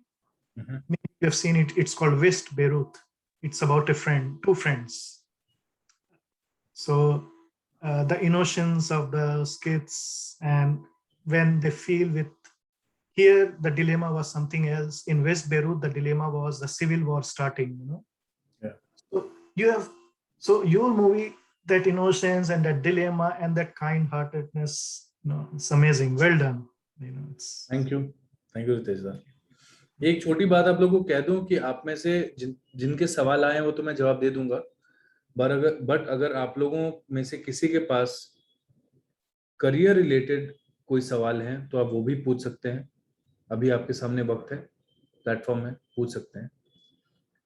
Mhm. Maybe you have seen it. It's called West Beirut. It's about a friend, two friends. So the innocence of the skits, and when they feel with here the dilemma was something else. In West Beirut, the dilemma was the civil war starting, you know. Yeah. So you have, so your movie, that innocence and that dilemma and that kind-heartedness, you know, it's amazing. Well done. You know, it's. Thank you Ritesh da. एक छोटी बात आप लोगों को कह दूं कि आप में से जिनके सवाल आए हैं वो तो मैं जवाब दे दूंगा, बट अगर आप लोगों में से किसी के पास करियर रिलेटेड कोई सवाल है तो आप वो भी पूछ सकते हैं। अभी आपके सामने वक्त है, प्लेटफॉर्म है, पूछ सकते हैं।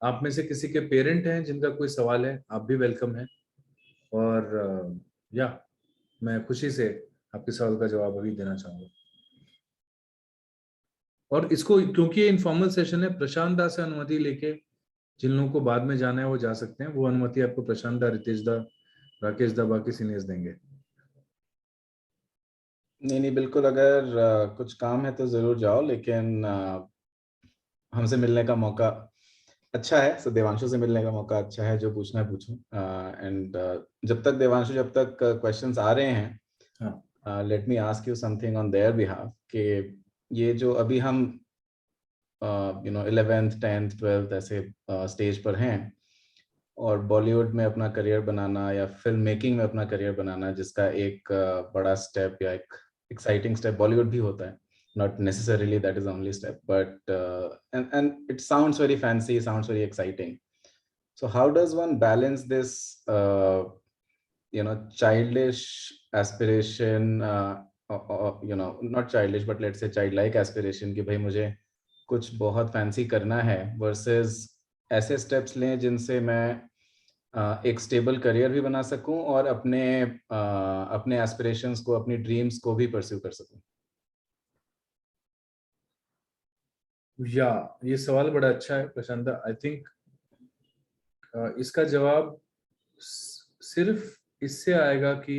आप में से किसी के पेरेंट हैं जिनका कोई सवाल है, आप भी वेलकम है। और मैं खुशी से आपके सवाल का जवाब अभी देना चाहूंगा। और इसको, क्योंकि ये इनफॉर्मल सेशन है, प्रशांत दा से अनुमति लेके जिन लोगों को बाद में जाना है वो जा सकते हैं। वो अनुमति आपको प्रशांत दा, रितेश दा, राकेश दा, बाकी सीनियर्स देंगे। नहीं बिल्कुल, अगर कुछ काम है तो जरूर जाओ, लेकिन हमसे मिलने का मौका अच्छा है, सो देवांशु से मिलने का मौका अच्छा है, जो पूछना है पूछो। एंड जब तक देवांशु, जब तक क्वेश्चंस आ रहे हैं, let me ask you something on their behalf, कि ये जो अभी हम 11th 10th 12th ऐसे स्टेज पर हैं, और बॉलीवुड में अपना करियर बनाना या फिल्म मेकिंग में अपना करियर बनाना, जिसका एक बड़ा स्टेप या एक एक्साइटिंग स्टेप बॉलीवुड भी होता है, not necessarily that is the only step, but and it sounds very fancy, sounds very exciting. So how does one balance this childish aspiration, not childish but let's say childlike aspiration कि भाई मुझे कुछ बहुत fancy करना है, versus ऐसे steps लें जिनसे मैं एक स्टेबल करियर भी बना सकूं और अपने एस्पिरेशंस को, अपनी ड्रीम्स को भी परस्यू कर सकूं? ये सवाल बड़ा अच्छा है प्रशांत। आई थिंक इसका जवाब सिर्फ इससे आएगा कि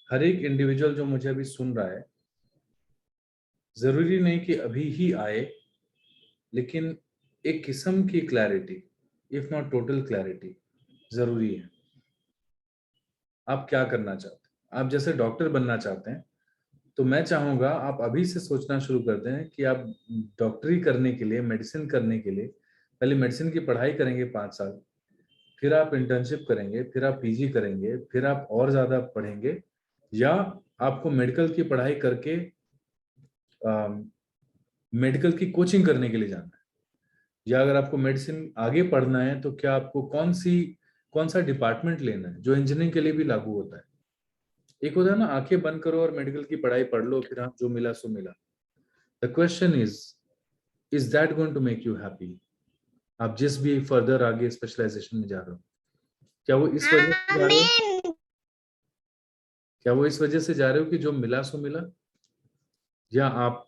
हर एक इंडिविजुअल जो मुझे अभी सुन रहा है, जरूरी नहीं कि अभी ही आए, लेकिन एक किस्म की clarity, if not total clarity, जरूरी है। आप क्या करना चाहते हैं? आप जैसे डॉक्टर बनना चाहते हैं, तो मैं चाहूंगा आप अभी से सोचना शुरू कर दें कि आप डॉक्टरी करने के लिए, मेडिसिन करने के लिए पहले मेडिसिन की पढ़ाई करेंगे 5 साल, फिर आप इंटर्नशिप करेंगे, फिर आप पीजी करेंगे, फिर आप और ज्यादा पढ़ेंगे, या आपको मेडिकल की पढ़ाई करके मेडिकल की कोचिंग करने के लिए जाना है, या अगर आपको मेडिसिन आगे पढ़ना है तो क्या आपको कौन सा डिपार्टमेंट लेना है, जो इंजीनियरिंग के लिए भी लागू होता है। एक होता है ना, आंखें बंद करो और मेडिकल की पढ़ाई पढ़ लो, फिर हाँ जो मिला सो मिला। The question is that going to make you happy? आप जिस भी फर्दर आगे स्पेशलाइजेशन में जा रहे हो, क्या वो इस वजह से जा रहे हो, क्या वो इस वजह से जा रहे हो कि जो मिला सो मिला, या आप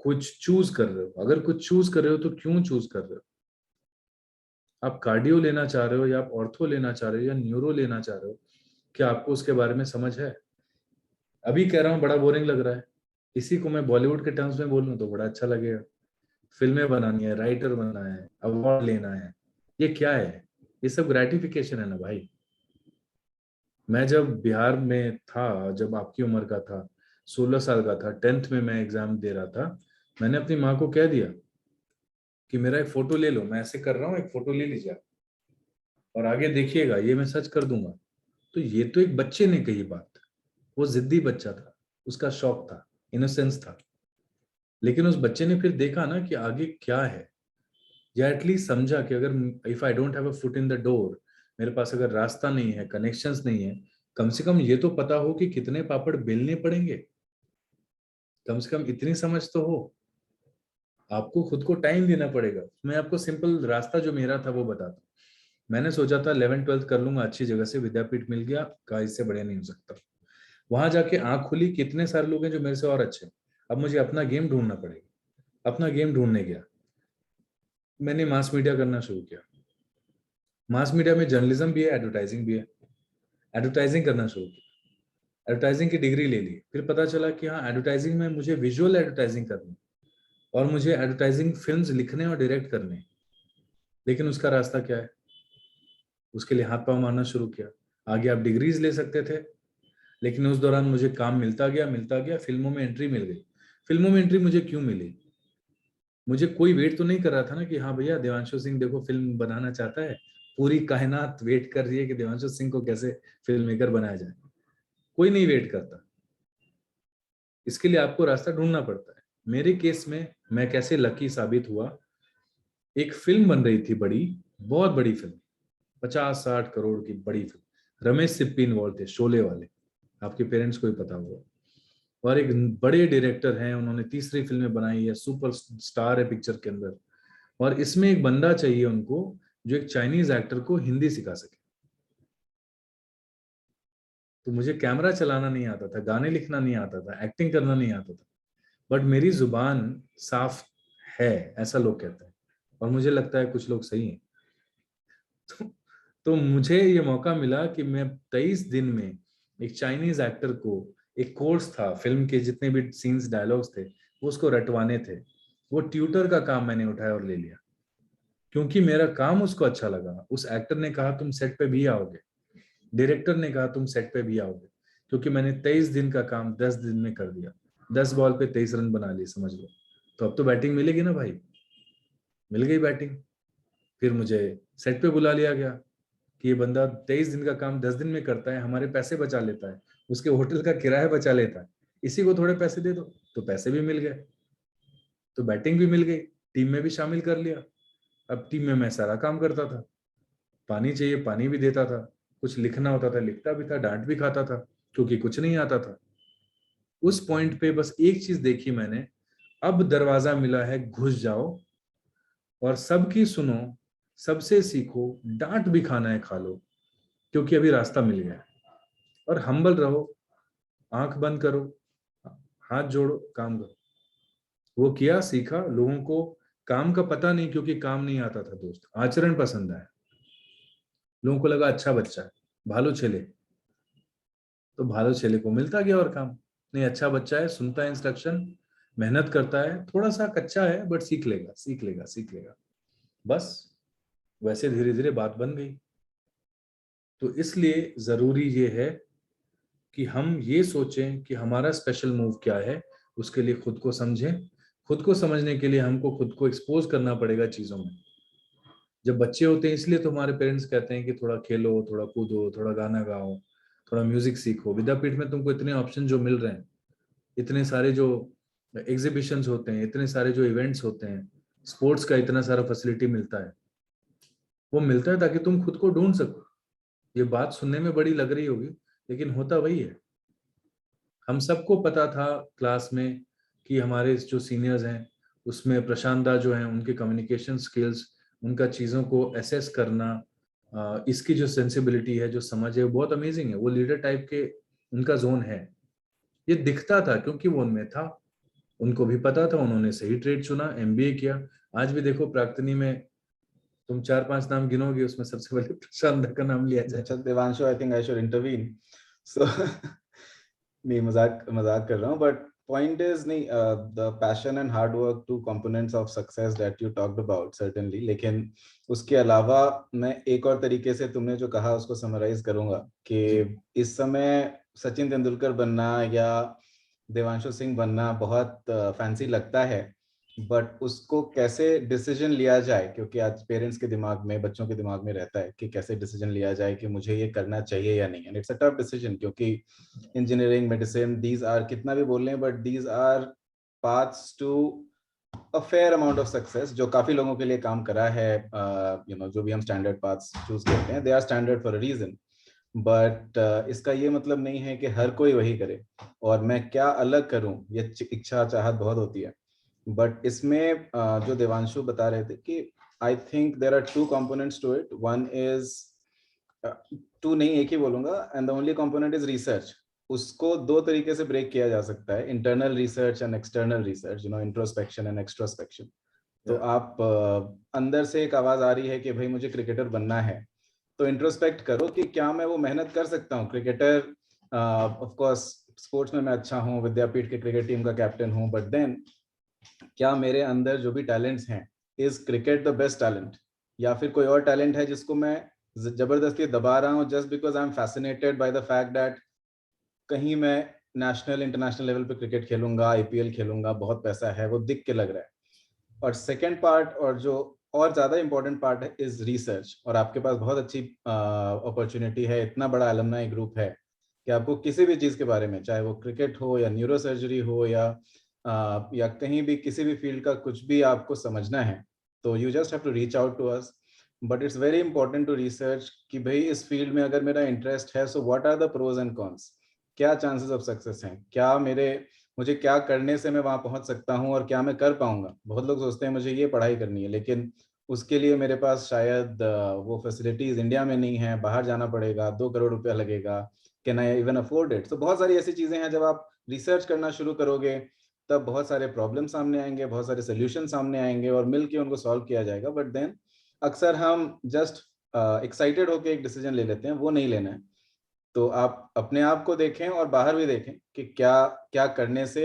कुछ चूज कर रहे हो? अगर कुछ चूज कर रहे हो तो क्यों चूज कर रहे हो? आप कार्डियो लेना चाह रहे हो, या आप ऑर्थो लेना चाह रहे हो, या न्यूरो लेना चाह रहे हो? क्या आपको उसके बारे में समझ है? अभी कह रहा हूँ बड़ा बोरिंग लग रहा है, इसी को मैं बॉलीवुड के टर्म्स में बोलूं तो बड़ा अच्छा लगेगा। फिल्में बनानी है, राइटर बनना है, अवार्ड लेना है, ये क्या है? ये सब ग्रेटिफिकेशन है ना भाई। मैं जब बिहार में था, जब आपकी उम्र का था, 16 साल का था, 10th में मैं एग्जाम दे रहा था, मैंने अपनी माँ को कह दिया कि मेरा एक फोटो ले लो, मैं ऐसे कर रहा हूँ, एक फोटो ले लीजिए और आगे देखिएगा, ये मैं सच कर दूंगा। तो ये तो एक बच्चे ने कही बात, वो जिद्दी बच्चा था, उसका शौक था, इनोसेंस था, लेकिन उस बच्चे ने फिर देखा ना कि आगे क्या है, या एटलीस्ट समझा कि अगर if I don't have a foot in the door, मेरे पास अगर रास्ता नहीं है, कनेक्शंस नहीं है, कम से कम ये तो पता हो कि कितने पापड़ बेलने पड़ेंगे, कम से कम इतनी समझ तो हो। आपको खुद को टाइम देना पड़ेगा। मैं आपको सिंपल रास्ता जो मेरा था वो बताता। मैंने सोचा था 11th 12th कर लूंगा, अच्छी जगह से विद्यापीठ मिल गया, कहा इससे बढ़िया नहीं हो सकता। वहां जाके आंख खुली, कितने सारे लोग हैं जो मेरे से और अच्छे हैं, अब मुझे अपना गेम ढूंढना पड़ेगा। अपना गेम ढूंढने गया, मैंने मास मीडिया करना शुरू किया। मास मीडिया में जर्नलिज्म भी है, एडवर्टाइजिंग भी है। एडवर्टाइजिंग करना शुरू किया, एडवर्टाइजिंग की डिग्री ले ली। फिर पता चला कि हाँ, एडवर्टाइजिंग में मुझे विजुअल एडवर्टाइजिंग करनी और मुझे एडवर्टाइजिंग फिल्म्स लिखने और डायरेक्ट करने। लेकिन उसका रास्ता क्या है? उसके लिए हाथ पांव मारना शुरू किया। आगे आप डिग्रीज ले सकते थे, लेकिन उस दौरान मुझे काम मिलता गया, फिल्मों में एंट्री मिल गई। फिल्मों में एंट्री मुझे क्यों मिली? मुझे कोई वेट तो नहीं कर रहा था ना कि हाँ भैया देवांशु सिंह देखो फिल्म बनाना चाहता है, पूरी कायनात वेट कर रही है कि देवांशु सिंह को कैसे फिल्म मेकर बनाया जाए। कोई नहीं वेट करता, इसके लिए आपको रास्ता ढूंढना पड़ता है। मेरे केस में मैं कैसे लकी साबित हुआ, एक फिल्म बन रही थी बड़ी, बहुत बड़ी फिल्म, 50-60 करोड़ की बड़ी फिल्म। रमेश सिप्पी इन्वॉल्व थे, शोले वाले, आपके पेरेंट्स को ही पता होगा। और एक बड़े डायरेक्टर हैं, उन्होंने तीसरी फिल्में बनाई है, सुपर स्टार है पिक्चर के अंदर। और इसमें एक बंदा चाहिए उनको जो एक चाइनीज एक्टर को हिंदी सिखा सके। तो मुझे कैमरा चलाना नहीं आता था, गाने लिखना नहीं आता था, एक्टिंग करना नहीं आता था, बट मेरी जुबान साफ है, ऐसा लोग कहते हैं, और मुझे लगता है कुछ लोग सही हैं। तो मुझे ये मौका मिला कि मैं 23 दिन में एक चाइनीज एक्टर को, एक कोर्स था, फिल्म के जितने भी सीन्स डायलॉग्स थे वो उसको रटवाने थे। वो ट्यूटर का काम मैंने उठाया और ले लिया, क्योंकि मेरा काम उसको अच्छा लगा। उस एक्टर ने कहा तुम सेट पे भी आओगे, डायरेक्टर ने कहा तुम सेट पे भी आओगे, क्योंकि मैंने 23 दिन का काम 10 दिन में कर दिया। 10 बॉल पे 23 रन बना लिए, समझ लो। तो अब तो बैटिंग मिलेगी ना भाई, मिल गई बैटिंग। फिर मुझे सेट पे बुला लिया गया कि ये बंदा 23 दिन का काम 10 दिन में करता है, हमारे पैसे बचा लेता है, उसके होटल का किराया बचा लेता है, इसी को थोड़े पैसे दे दो। तो पैसे भी मिल गए, तो बैटिंग भी मिल गई, टीम में भी शामिल कर लिया। अब टीम में मैं सारा काम करता था, पानी चाहिए पानी भी देता था, कुछ लिखना होता था लिखता भी था, डांट भी खाता था क्योंकि कुछ नहीं आता था। उस पॉइंट पे बस एक चीज देखी मैंने, अब दरवाजा मिला है, घुस जाओ और सबकी सुनो, सबसे सीखो, डांट भी खाना है खा लो, क्योंकि अभी रास्ता मिल गया है। और हम्बल रहो, आंख बंद करो, हाथ जोड़ो, काम करो। वो किया, सीखा। लोगों को काम का पता नहीं, क्योंकि काम नहीं आता था दोस्त, आचरण पसंद आया। लोगों को लगा अच्छा बच्चा है, भालू छेले, तो भालू छेले को मिलता गया और काम। नहीं, अच्छा बच्चा है, सुनता है इंस्ट्रक्शन, मेहनत करता है, थोड़ा सा कच्चा है बट सीख लेगा सीख लेगा सीख लेगा। बस वैसे धीरे धीरे बात बन गई। तो इसलिए जरूरी ये है कि हम ये सोचें कि हमारा स्पेशल मूव क्या है, उसके लिए खुद को समझें। खुद को समझने के लिए हमको खुद को एक्सपोज करना पड़ेगा चीजों में। जब बच्चे होते हैं इसलिए तो हमारे पेरेंट्स कहते हैं कि थोड़ा खेलो, थोड़ा कूदो, थोड़ा गाना गाओ, थोड़ा म्यूजिक सीखो। विद्यापीठ में तुमको इतने ऑप्शन जो मिल रहे हैं, इतने सारे जो एग्जीबिशंस होते हैं, इतने सारे जो इवेंट्स होते हैं, स्पोर्ट्स का इतना सारा फैसिलिटी मिलता है, वो मिलता है ताकि तुम खुद को ढूंढ सको। ये बात सुनने में बड़ी लग रही होगी, लेकिन होता वही है। हम सबको पता था क्लास में कि हमारे जो सीनियर्स हैं उसमें प्रशांत दा जो हैं, उनके कम्युनिकेशन स्किल्स, उनका चीज़ों को एसेस करना, इसकी जो सेंसिबिलिटी है, जो समझ है, वो बहुत अमेजिंग है। वो लीडर टाइप के उनका जोन है, ये दिखता था क्योंकि वो उनमें था। उनको भी पता था, उन्होंने सही ट्रेड चुना, एमबीए किया। आज भी देखो प्राक्तनी में तुम 4-5 नाम गिनोगे, उसमें सबसे पहले प्रशांत दा का नाम लिया जाए। अच्छा Devanshu, I think I should intervene. So नहीं, मजाक मजाक कर रहा हूँ, बट पॉइंट इज नहीं, the passion and hard work, two components of success that you talked about certainly. लेकिन उसके अलावा मैं एक और तरीके से तुमने जो कहा उसको समराइज करूंगा कि इस समय सचिन तेंदुलकर बनना या देवांशु सिंह बनना बहुत फैंसी लगता है, बट उसको कैसे डिसीजन लिया जाए, क्योंकि आज पेरेंट्स के दिमाग में, बच्चों के दिमाग में रहता है कि कैसे डिसीजन लिया जाए कि मुझे ये करना चाहिए या नहीं। And it's a tough decision, क्योंकि इंजीनियरिंग, मेडिसिन, दीज आर, कितना भी बोल लें, but these are paths to a fair amount of success, जो काफी लोगों के लिए काम करा है। यू नो, जो भी हम स्टैंडर्ड पाथ्स चूज करते हैं, they are standard for a reason. But इसका ये मतलब नहीं है कि हर कोई वही करे और मैं क्या अलग करूं, ये इच्छा चाहत बहुत होती है। बट इसमें जो देवांशु बता रहे थे कि I think there are two components to it. One is, two नहीं एक ही बोलूंगा, and the only component is research. उसको दो तरीके से ब्रेक किया जा सकता है, internal research and external research, you know, introspection and extrospection. तो आप अंदर से एक आवाज आ रही है कि भाई मुझे क्रिकेटर बनना है, तो इंट्रोस्पेक्ट करो कि क्या मैं वो मेहनत कर सकता हूँ। क्रिकेटर, ऑफ कोर्स स्पोर्ट्स में मैं अच्छा हूँ, विद्यापीठ के क्रिकेट टीम का कैप्टन हूँ, बट देन क्या मेरे अंदर जो भी टैलेंट्स हैं, is cricket the best talent, या फिर कोई और टैलेंट है जिसको मैं जबरदस्ती दबा रहा हूँ just because I am fascinated by the fact that कहीं मैं नेशनल इंटरनेशनल लेवल पे क्रिकेट खेलूंगा, IPL खेलूंगा, बहुत पैसा है, वो दिख के लग रहा है। और सेकेंड पार्ट, और जो और ज़्यादा इंपॉर्टेंट पार्ट है, इज रिसर्च। और आपके पास बहुत अच्छी अपॉर्चुनिटी है, इतना बड़ा अलुमनाई ग्रुप है कि आपको किसी भी चीज़ के बारे में, चाहे वो क्रिकेट हो या न्यूरो सर्जरी हो या कहीं भी किसी भी फील्ड का कुछ भी आपको समझना है, तो you just have to reach out to us. But it's very important to research कि भाई इस फील्ड में अगर मेरा इंटरेस्ट है, so what are the pros and cons, क्या चांसेस ऑफ सक्सेस हैं, क्या मुझे क्या करने से मैं वहां पहुंच सकता हूं और क्या मैं कर पाऊंगा। बहुत लोग सोचते हैं मुझे ये पढ़ाई करनी है, लेकिन उसके लिए मेरे पास शायद वो फैसिलिटीज इंडिया में नहीं है, बाहर जाना पड़ेगा, 2 करोड़ रुपया लगेगा, can I even afford it. तो बहुत सारी ऐसी चीजें हैं, जब आप रिसर्च करना शुरू करोगे तब बहुत सारे प्रॉब्लम सामने आएंगे, बहुत सारे सोल्यूशन सामने आएंगे और मिलके उनको सॉल्व किया जाएगा। बट देन अक्सर हम जस्ट एक्साइटेड होकर एक डिसीजन ले लेते हैं, वो नहीं लेना है। तो आप अपने आप को देखें और बाहर भी देखें कि क्या क्या करने से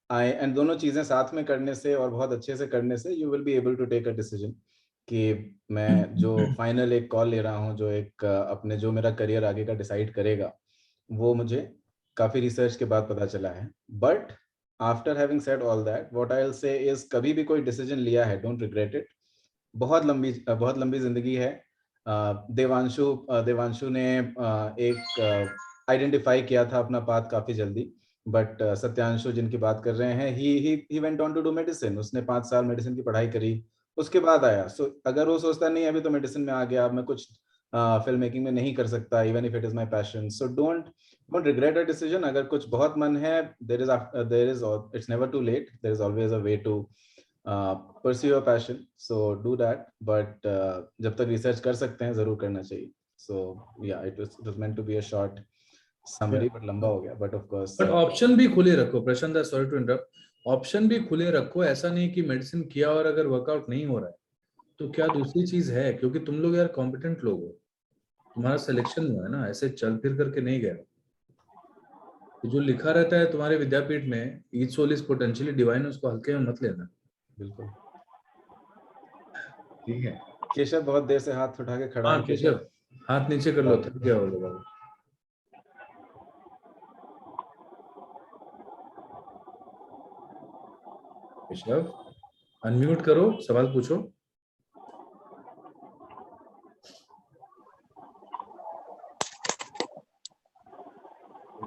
आए, एंड दोनों चीजें साथ में करने से और बहुत अच्छे से करने से you will be able to take a decision कि मैं जो फाइनल एक कॉल ले रहा हूँ, जो एक अपने जो मेरा करियर आगे का डिसाइड करेगा, वो मुझे काफी रिसर्च के बाद पता चला है। But after having said all that, what I will say is, कभी भी कोई डिसीजन लिया है, डोंट रिग्रेट इट। बहुत लंबी जिंदगी है। देवांशु ने एक आइडेंटिफाई किया था अपना पाथ काफी जल्दी, बट सत्यांशु जिनकी बात कर रहे हैं, he went on to do medicine. उसने 5 साल मेडिसिन की पढ़ाई करी, उसके बाद आया। सो अगर वो सोचता नहीं अभी तो मेडिसिन में आ गया, अब मैं कुछ फिल्म मेकिंग में नहीं कर सकता, even if it is my passion, so don't regret a decision. अगर कुछ बहुत मन है, there is it's never too late, there is always a way to pursue your passion, so do that, but जब तक रिसर्च कर सकते हैं जरूर करना चाहिए। So yeah, it was meant to be a short summary, but लंबा हो गया, but of course but option भी खुले रखो प्रशांत, सॉरी टू इंटरप्ट, ऑप्शन भी खुले रखो। ऐसा नहीं कि मेडिसिन किया और अगर वर्कआउट नहीं हो रहा है तो क्या दूसरी चीज है, क्योंकि तुम लोग यार कॉम्पिटेंट लोग हो, तुम्हारा सिलेक्शन हुआ है ना, ऐसे चल फिर करके नहीं गया। तो जो लिखा रहता है तुम्हारे विद्यापीठ में, each soul is potentially divine, उसको हल्के में मत लेना। बिल्कुल ठीक है। केशव बहुत देर से हाथ उठा के खड़ा हाँ है। केशव, हाथ नीचे कर लो, थक गया होगा। केशव अनम्यूट करो, सवाल पूछो।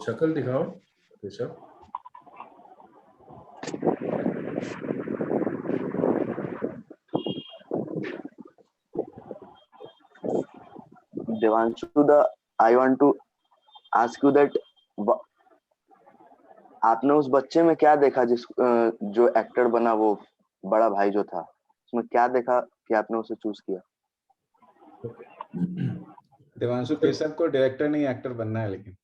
शक्ल दिखाओ Keshav. Devanshu, I want to ask you that आपने उस बच्चे में क्या देखा जो एक्टर बना, वो बड़ा भाई जो था, उसमें क्या देखा कि आपने उसे चूज किया? देवांशु केशव को डायरेक्टर नहीं एक्टर बनना है, लेकिन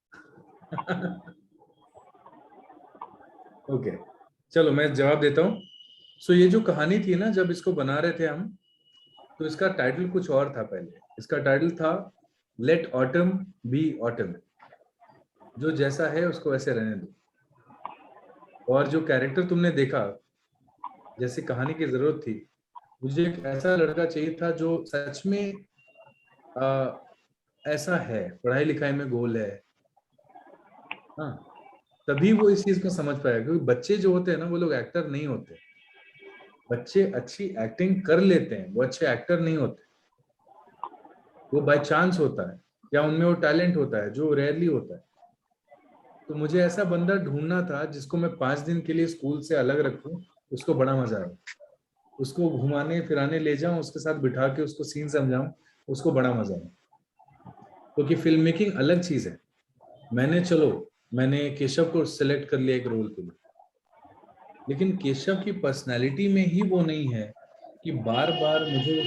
ओके चलो मैं जवाब देता हूँ। सो ये जो कहानी थी ना, जब इसको बना रहे थे हम, तो इसका टाइटल कुछ और था। पहले इसका टाइटल था लेट ऑटम बी ऑटम, जो जैसा है उसको वैसे रहने दो। और जो कैरेक्टर तुमने देखा, जैसी कहानी की जरूरत थी, मुझे एक ऐसा लड़का चाहिए था जो सच में ऐसा है, पढ़ाई लिखाई में गोल है। हाँ, तभी वो इस चीज को समझ पाएगा। क्योंकि बच्चे जो होते हैं ना, वो लोग एक्टर नहीं होते। बच्चे अच्छी एक्टिंग कर लेते हैं, वो अच्छे एक्टर नहीं होते। वो बाय चांस होता है, या उनमें वो टैलेंट होता है जो रेयरली होता है। तो मुझे ऐसा बंदा ढूंढना था जिसको मैं 5 दिन के लिए स्कूल से अलग रखूं, उसको बड़ा मजा आए, उसको घुमाने फिराने ले जाऊं, उसके साथ बिठा के उसको सीन समझाऊं, उसको बड़ा मजा आए। क्योंकि फिल्म मेकिंग अलग चीज है। मैंने केशव को सिलेक्ट कर लिया एक रोल के लिए, लेकिन केशव की पर्सनैलिटी में ही वो नहीं है कि बार बार मुझे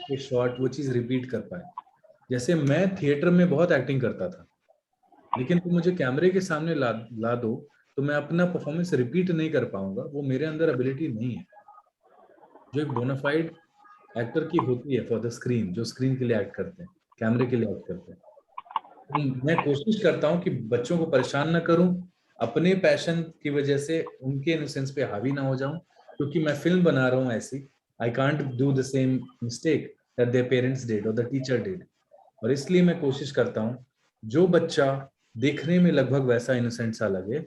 वो शॉट वो चीज रिपीट कर पाए। जैसे मैं थिएटर में बहुत एक्टिंग करता था, लेकिन तुम मुझे कैमरे के सामने ला दो तो मैं अपना परफॉर्मेंस रिपीट नहीं कर पाऊंगा। वो मेरे अंदर एबिलिटी नहीं है जो एक बोनाफाइड एक्टर की होती है फॉर द स्क्रीन, जो स्क्रीन के लिए एक्ट करते हैं, कैमरे के लिए एक्ट करते हैं। मैं कोशिश करता हूँ कि बच्चों को परेशान ना करूं, अपने पैशन की वजह से उनके इनोसेंस पे हावी ना हो जाऊं, क्योंकि मैं फिल्म बना रहा हूँ ऐसी। I can't do the same mistake that their parents did और द टीचर डिड। और इसलिए मैं कोशिश करता हूँ जो बच्चा देखने में लगभग वैसा इनोसेंट सा लगे,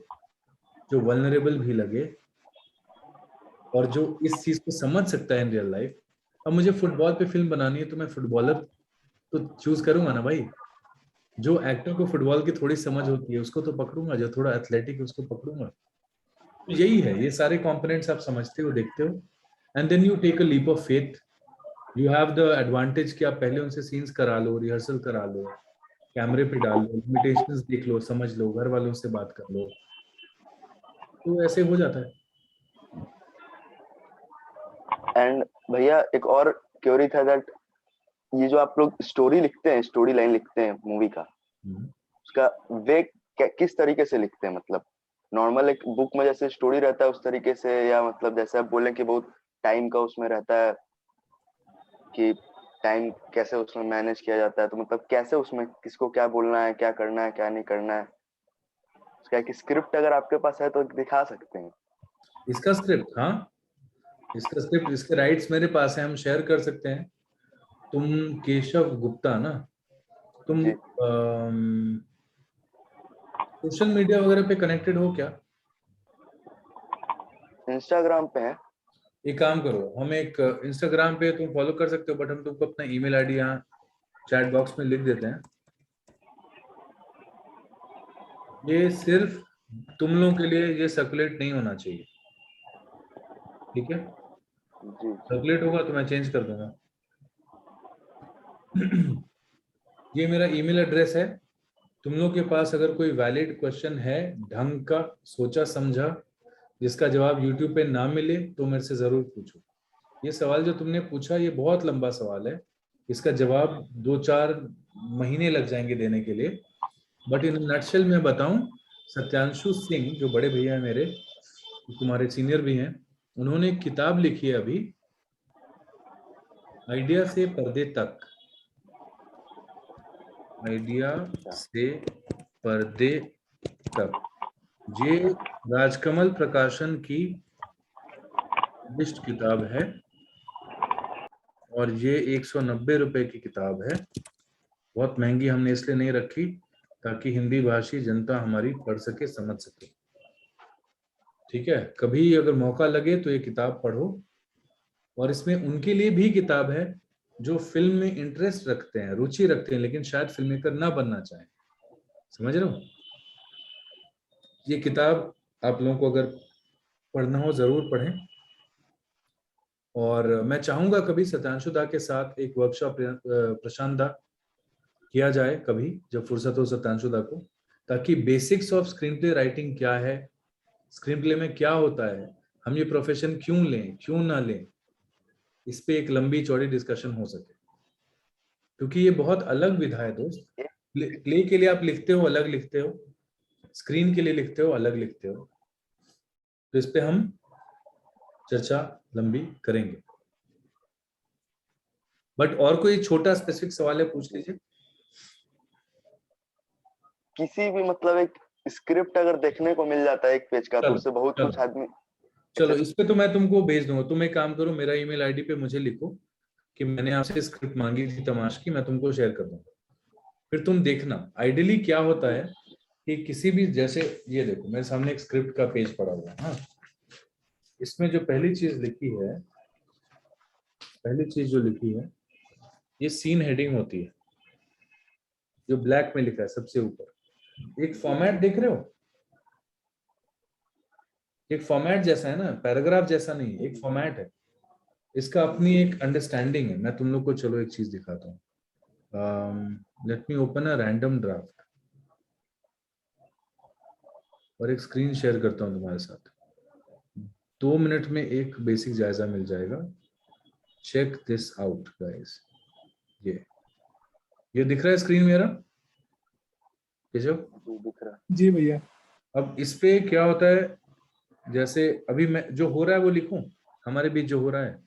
जो वल्नरेबल भी लगे, और जो इस चीज को समझ सकता है इन रियल लाइफ। अब मुझे फुटबॉल पे फिल्म बनानी है तो मैं फुटबॉलर तो चूज करूंगा ना भाई। जो एक्टर को फुटबॉल की थोड़ी समझ होती है उसको तो पकड़ूंगा, जो थोड़ा एथलेटिक है उसको पकड़ूंगा। यही है, ये सारे कंपोनेंट्स आप समझते हो, देखते हो, and then you take a leap of faith. You have the advantage कि आप पहले उनसे सीन्स करा लो, रिहर्सल करा लो, कैमरे पे डाल लो, लिमिटेशंस देख लो, समझ लो, घर वालों से बात कर लो, तो ऐसे हो जाता है। एंड भैया एक और क्योरी था दैट ये जो आप लोग स्टोरी लिखते हैं, स्टोरी लाइन लिखते हैं मूवी का, उसका वे किस तरीके से लिखते हैं? मतलब नॉर्मल एक बुक में जैसे स्टोरी रहता है उस तरीके से, या मतलब जैसे आप बोले कि बहुत टाइम का उसमें रहता है कि टाइम कैसे उसमें मैनेज किया जाता है, तो मतलब कैसे उसमें किसको क्या बोलना है, क्या करना है, क्या नहीं करना है, उसका एक स्क्रिप्ट अगर आपके पास है तो दिखा सकते हैं। इसका स्क्रिप्ट, हाँ, इसका स्क्रिप्ट, इसके राइट्स मेरे पास है, हम शेयर कर सकते हैं। तुम केशव गुप्ता ना, तुम जी सोशल मीडिया वगैरह पे कनेक्टेड हो क्या? इंस्टाग्राम पे है। एक काम करो, हम एक इंस्टाग्राम पे तुम फॉलो कर सकते हो, बट हम तुमको अपना ईमेल आईडी यहाँ चैट बॉक्स में लिख देते हैं। ये सिर्फ तुम लोगों के लिए ये सर्कुलेट नहीं होना चाहिए, ठीक है? जी सर्कुलेट होगा तो मैं चेंज कर दूंगा। ये मेरा ईमेल एड्रेस है। तुम लोग के पास अगर कोई वैलिड क्वेश्चन है, ढंग का सोचा समझा, जिसका जवाब यूट्यूब पे ना मिले, तो मेरे से जरूर पूछो। ये सवाल जो तुमने पूछा ये बहुत लंबा सवाल है, इसका जवाब 2-4 महीने लग जाएंगे देने के लिए, बट इन नटशेल में बताऊं, सत्यांशु सिंह जो बड़े भैया है मेरे, तुम्हारे सीनियर भी हैं, उन्होंने एक किताब लिखी है अभी, आइडिया से पर्दे तक। आइडिया से पर्दे तक, ये राजकमल प्रकाशन की लिस्ट किताब है, और ये 190 रुपए की किताब है। बहुत महंगी हमने इसलिए नहीं रखी ताकि हिंदी भाषी जनता हमारी पढ़ सके, समझ सके, ठीक है? कभी अगर मौका लगे तो ये किताब पढ़ो। और इसमें उनके लिए भी किताब है जो फिल्म में इंटरेस्ट रखते हैं, रुचि रखते हैं, लेकिन शायद फिल्म मेकर ना बनना चाहें। समझ रहे हो? ये किताब आप लोगों को अगर पढ़ना हो जरूर पढ़ें। और मैं चाहूंगा कभी सत्यांशु दा के साथ एक वर्कशॉप प्रशांत दा किया जाए कभी, जब फुर्सत हो सत्यांशु दा को, ताकि basics of screen play writing क्या है, स्क्रीन प्ले में क्या होता है, हम ये प्रोफेशन क्यों लें, क्यों ना लें, इस पे एक लंबी चौड़ी डिस्कशन हो सके, क्योंकि ये बहुत अलग विधा है दोस्त। प्ले के लिए आप लिखते हो, अलग लिखते हो, स्क्रीन के लिए लिखते हो, अलग लिखते हो, तो इस पे हम चर्चा लंबी करेंगे। बट और कोई छोटा स्पेसिफिक सवाल है, पूछ लीजिए। किसी भी मतलब एक स्क्रिप्ट अगर देखने को मिल जाता है एक पेज का, तो चलो उससे बहुत कुछ चलो आदमी। चलो, इस पे तो मैं तुमको भेज दूंगा। तुम एक काम करो, मेरा ईमेल आईडी पे मुझे लिखो कि मैंने आपसे स्क्रिप्ट मांगी थी तमाश की, मैं तुमको शेयर कर दूंगा। फिर तुम देखना आइडियली क्या होता है कि किसी भी, जैसे ये देखो मेरे सामने एक स्क्रिप्ट का पेज पड़ा हुआ है, हाँ, इसमें जो पहली चीज लिखी है, पहली चीज जो लिखी है, ये सीन हेडिंग होती है, जो ब्लैक में लिखा है सबसे ऊपर। एक फॉर्मेट देख रहे हो, एक फॉर्मेट जैसा है ना, पैराग्राफ जैसा नहीं, एक फॉर्मेट है, इसका अपनी एक अंडरस्टैंडिंग है। मैं तुम लोग को चलो एक चीज दिखाता हूँ। Let me open a random draft और एक स्क्रीन शेयर करता हूँ तुम्हारे साथ। 2 मिनट में एक बेसिक जायजा मिल जाएगा। Check this out guys. ये दिख रहा है स्क्रीन मेरा, केशव? दिख रहा जी भैया। अब इस पे क्या होता है, जैसे अभी मैं जो हो रहा है वो लिखूं, हमारे बीच जो हो रहा है,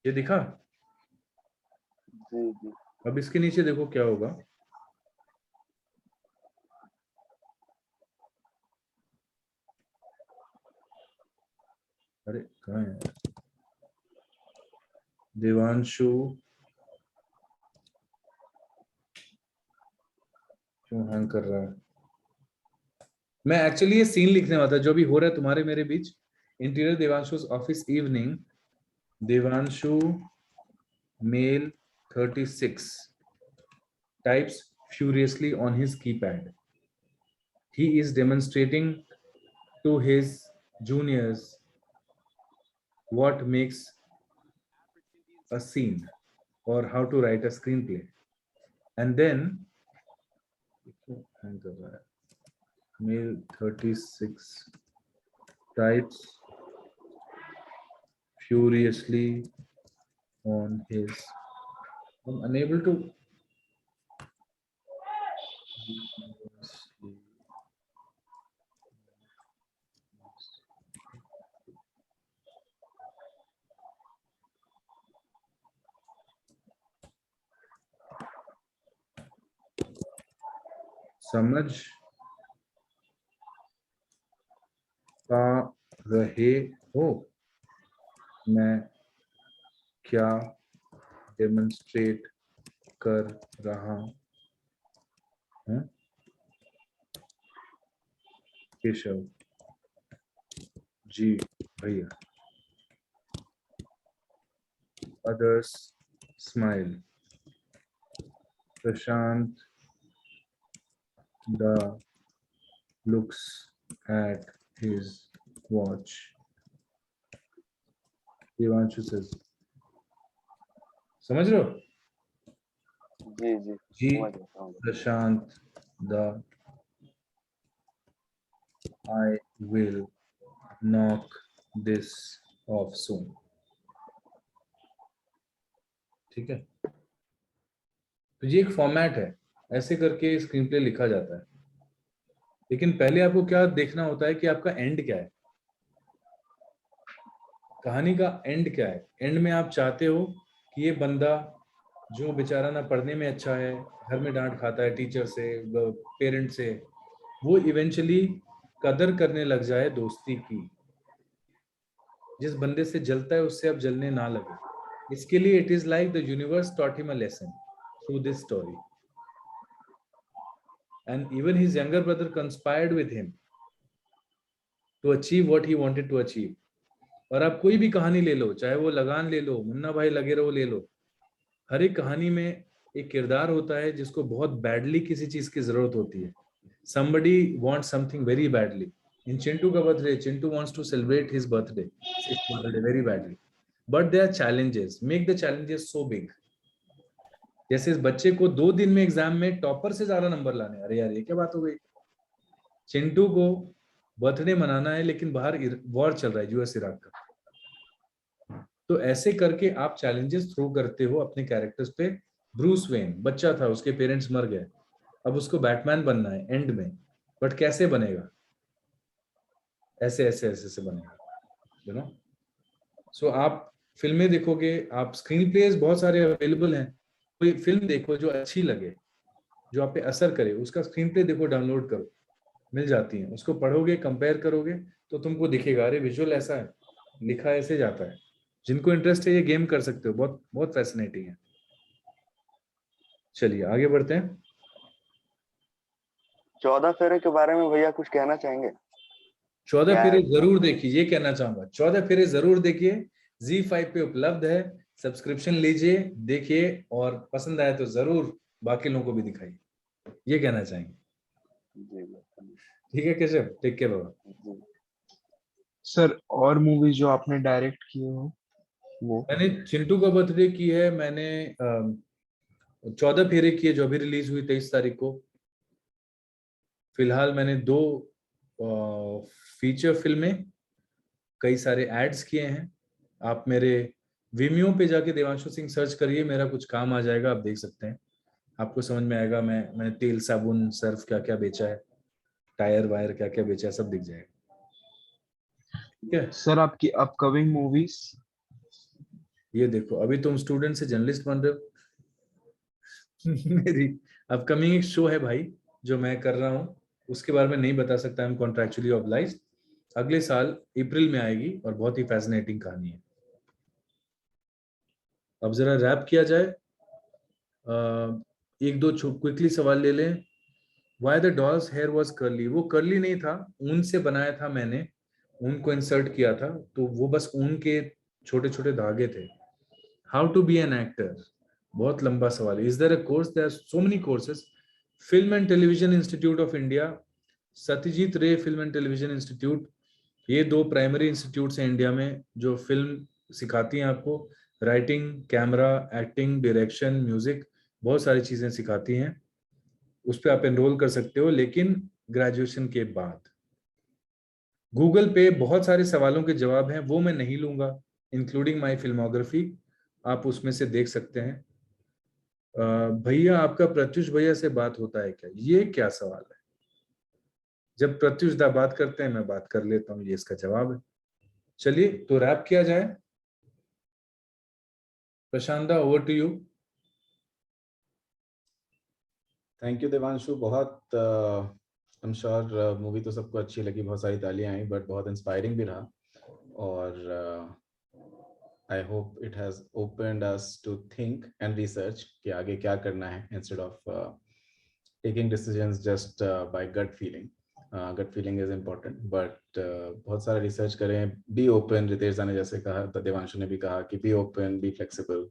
ये दिखा? जी जी। अब इसके नीचे देखो क्या होगा। अरे कहाँ है देवांशु, क्यों हैंग कर रहा है? मैं एक्चुअली ये सीन लिखने वाला था जो भी हो रहा है तुम्हारे मेरे बीच। Interior Devanshu's office evening, Devanshu male 36 types furiously on his keypad. He is demonstrating to his juniors what makes a scene or how to write a screenplay. And then mail 36 types furiously on his, I'm unable to समझ पा रहे हो मैं क्या demonstrate कर रहा हूं? केशव जी भैया। Others smile. Prashant looks at his watch. Devanshu says, समझ रहे हो? जी जी जी समझ रहा हूँ। प्रशांत I will knock this off soon. ठीक है, तो ये एक फॉर्मेट है, ऐसे करके स्क्रीन प्ले लिखा जाता है। लेकिन पहले आपको क्या देखना होता है कि आपका एंड क्या है, कहानी का एंड क्या है। एंड में आप चाहते हो कि ये बंदा जो बेचारा ना पढ़ने में अच्छा है, घर में डांट खाता है टीचर से, पेरेंट से, वो इवेंचुअली कदर करने लग जाए दोस्ती की। जिस बंदे से जलता है उससे अब जलने ना लगे। इसके लिए it is like the universe taught him a lesson through this story, and even his younger brother conspired with him to achieve what he wanted to achieve. और आप कोई भी कहानी ले लो, चाहे वो लगान ले लो, मुन्ना भाई लगे रहो ले लो, हर एक कहानी में एक किरदार होता है जिसको बहुत बैडली किसी चीज की जरूरत होती है। somebody wants something very badly. In Chintu ka birthday, Chintu wants to celebrate his birthday very badly, but there are challenges. Make the challenges so big. जैसे इस बच्चे को 2 दिन में एग्जाम में टॉपर से ज्यादा नंबर लाने, अरे यार ये क्या बात हो गई। चिंटू को बर्थडे मनाना है लेकिन बाहर वॉर चल रहा है यूएस इराक का, तो ऐसे करके आप चैलेंजेस थ्रो करते हो अपने कैरेक्टर्स पे। ब्रूस वेन बच्चा था, उसके पेरेंट्स मर गए, अब उसको बैटमैन बनना है एंड में, बट कैसे बनेगा? ऐसे ऐसे ऐसे से बनेगा, यू नो। सो आप फिल्में देखोगे, आप स्क्रीन प्लेस बहुत सारे अवेलेबल हैं, कोई फिल्म देखो जो अच्छी लगे, जो आप पे असर करे, उसका स्क्रीन प्ले देखो, डाउनलोड करो, मिल जाती है। उसको पढ़ोगे, कंपेयर करोगे तो तुमको दिखेगा अरे विजुअल ऐसा है, लिखा ऐसे जाता है। जिनको इंटरेस्ट है ये गेम कर सकते हो, बहुत बहुत फैसिनेटिंग है। चलिए आगे बढ़ते हैं। 14 फेरे के बारे में भैया कुछ कहना चाहेंगे? 14 फेरे जरूर देखिए, ये कहना चाहूंगा, 14 फेरे जरूर देखिए। Z5 पे उपलब्ध है, सब्सक्रिप्शन लीजिए, देखिए, और पसंद आए तो जरूर बाकी लोगों को भी दिखाइए, ये कहना चाहेंगे। ठीक है केशव, टेक केयर बाबा। सर और मूवी जो आपने डायरेक्ट किए हो वो? मैंने चिंटू का बर्थडे की है, मैंने 14 फेरे की है जो अभी रिलीज हुई 23 तारीख को। फिलहाल मैंने 2 फीचर फिल्में, कई सारे एड्स किए हैं। आप मेरे विमियो पे जाके देवांशु सिंह सर्च करिए, मेरा कुछ काम आ जाएगा, आप देख सकते हैं, आपको समझ में आएगा। मैंने तेल, साबुन, सर्फ क्या क्या बेचा है, टायर वायर क्या क्या बेचा है, सब दिख जाएगा। ठीक है सर आपकी अपकमिंग मूवीज? ये देखो, अभी तुम स्टूडेंट से जर्नलिस्ट बन रहे हो। मेरी अपकमिंग एक शो है भाई जो मैं कर रहा हूँ, उसके बारे में नहीं बता सकता, आई एम कॉन्ट्रैक्चुअली ऑब्लाइज्ड। अगले साल अप्रैल में आएगी और बहुत ही फैसिनेटिंग कहानी है। अब जरा रैप किया जाए। एक दो क्विकली सवाल ले लें। Why the doll's hair was curly? वो कर्ली नहीं था, ऊन से बनाया था मैंने, ऊन को इंसर्ट किया था, तो वो बस ऊन के छोटे छोटे धागे थे। How to be an actor? बहुत लंबा सवाल है। Is there a course? There are so many courses. Film and Television Institute of India, Satyajit रे फिल्म एंड टेलीविजन इंस्टीट्यूट, ये दो प्राइमरी इंस्टीट्यूट्स हैं इंडिया में जो फिल्म सिखाती हैं आपको। Writing, camera, acting, direction, music, बहुत सारी चीजें सिखाती हैं। उस पर आप एनरोल कर सकते हो, लेकिन ग्रेजुएशन के बाद। गूगल पे बहुत सारे सवालों के जवाब हैं, वो मैं नहीं लूंगा, इंक्लूडिंग माय फिल्मोग्राफी, आप उसमें से देख सकते हैं। भैया आपका प्रत्युष भैया से बात होता है क्या? ये क्या सवाल है? जब प्रत्युष दा बात करते हैं मैं बात कर लेता हूँ, ये इसका जवाब है। चलिए तो रैप किया जाए। Prashant da, over to you. Thank you Devanshu. बहुत आई एम श्योर मूवी तो सबको अच्छी लगी, बहुत सारी तालियां आई, बट बहुत इंस्पायरिंग भी रहा। और I hope it has opened us to think and research कि आगे क्या करना है, instead of taking decisions just by gut feeling. Gut feeling is important, but बहुत सारा रिसर्च करें। बी ओपन, रितेश दा ने जैसे कहा, तो देवांशु ने भी कहा कि be open, be flexible,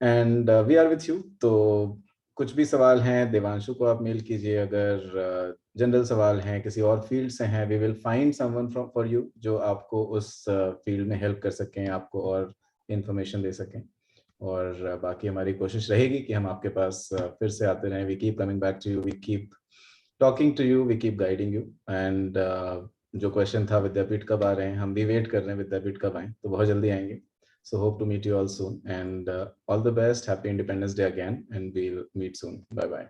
and we are with you. तो कुछ भी सवाल हैं देवांशु को आप मेल कीजिए। अगर जनरल सवाल हैं, किसी और फील्ड से हैं, we will find someone from for you जो आपको उस फील्ड में हेल्प कर सकें, आपको और इंफॉर्मेशन दे सकें। और बाकी हमारी कोशिश रहेगी कि हम आपके पास फिर से आते रहें। We keep coming back to you, we keep talking to you, we keep guiding you. And जो क्वेश्चन था विद्यापीठ कब आ रहे हैं, हम भी वेट कर रहे हैं विद्यापीठ कब आए, तो बहुत जल्दी आएंगे। So hope to meet you all soon, and all the best. Happy Independence Day again, and we'll meet soon. Bye bye.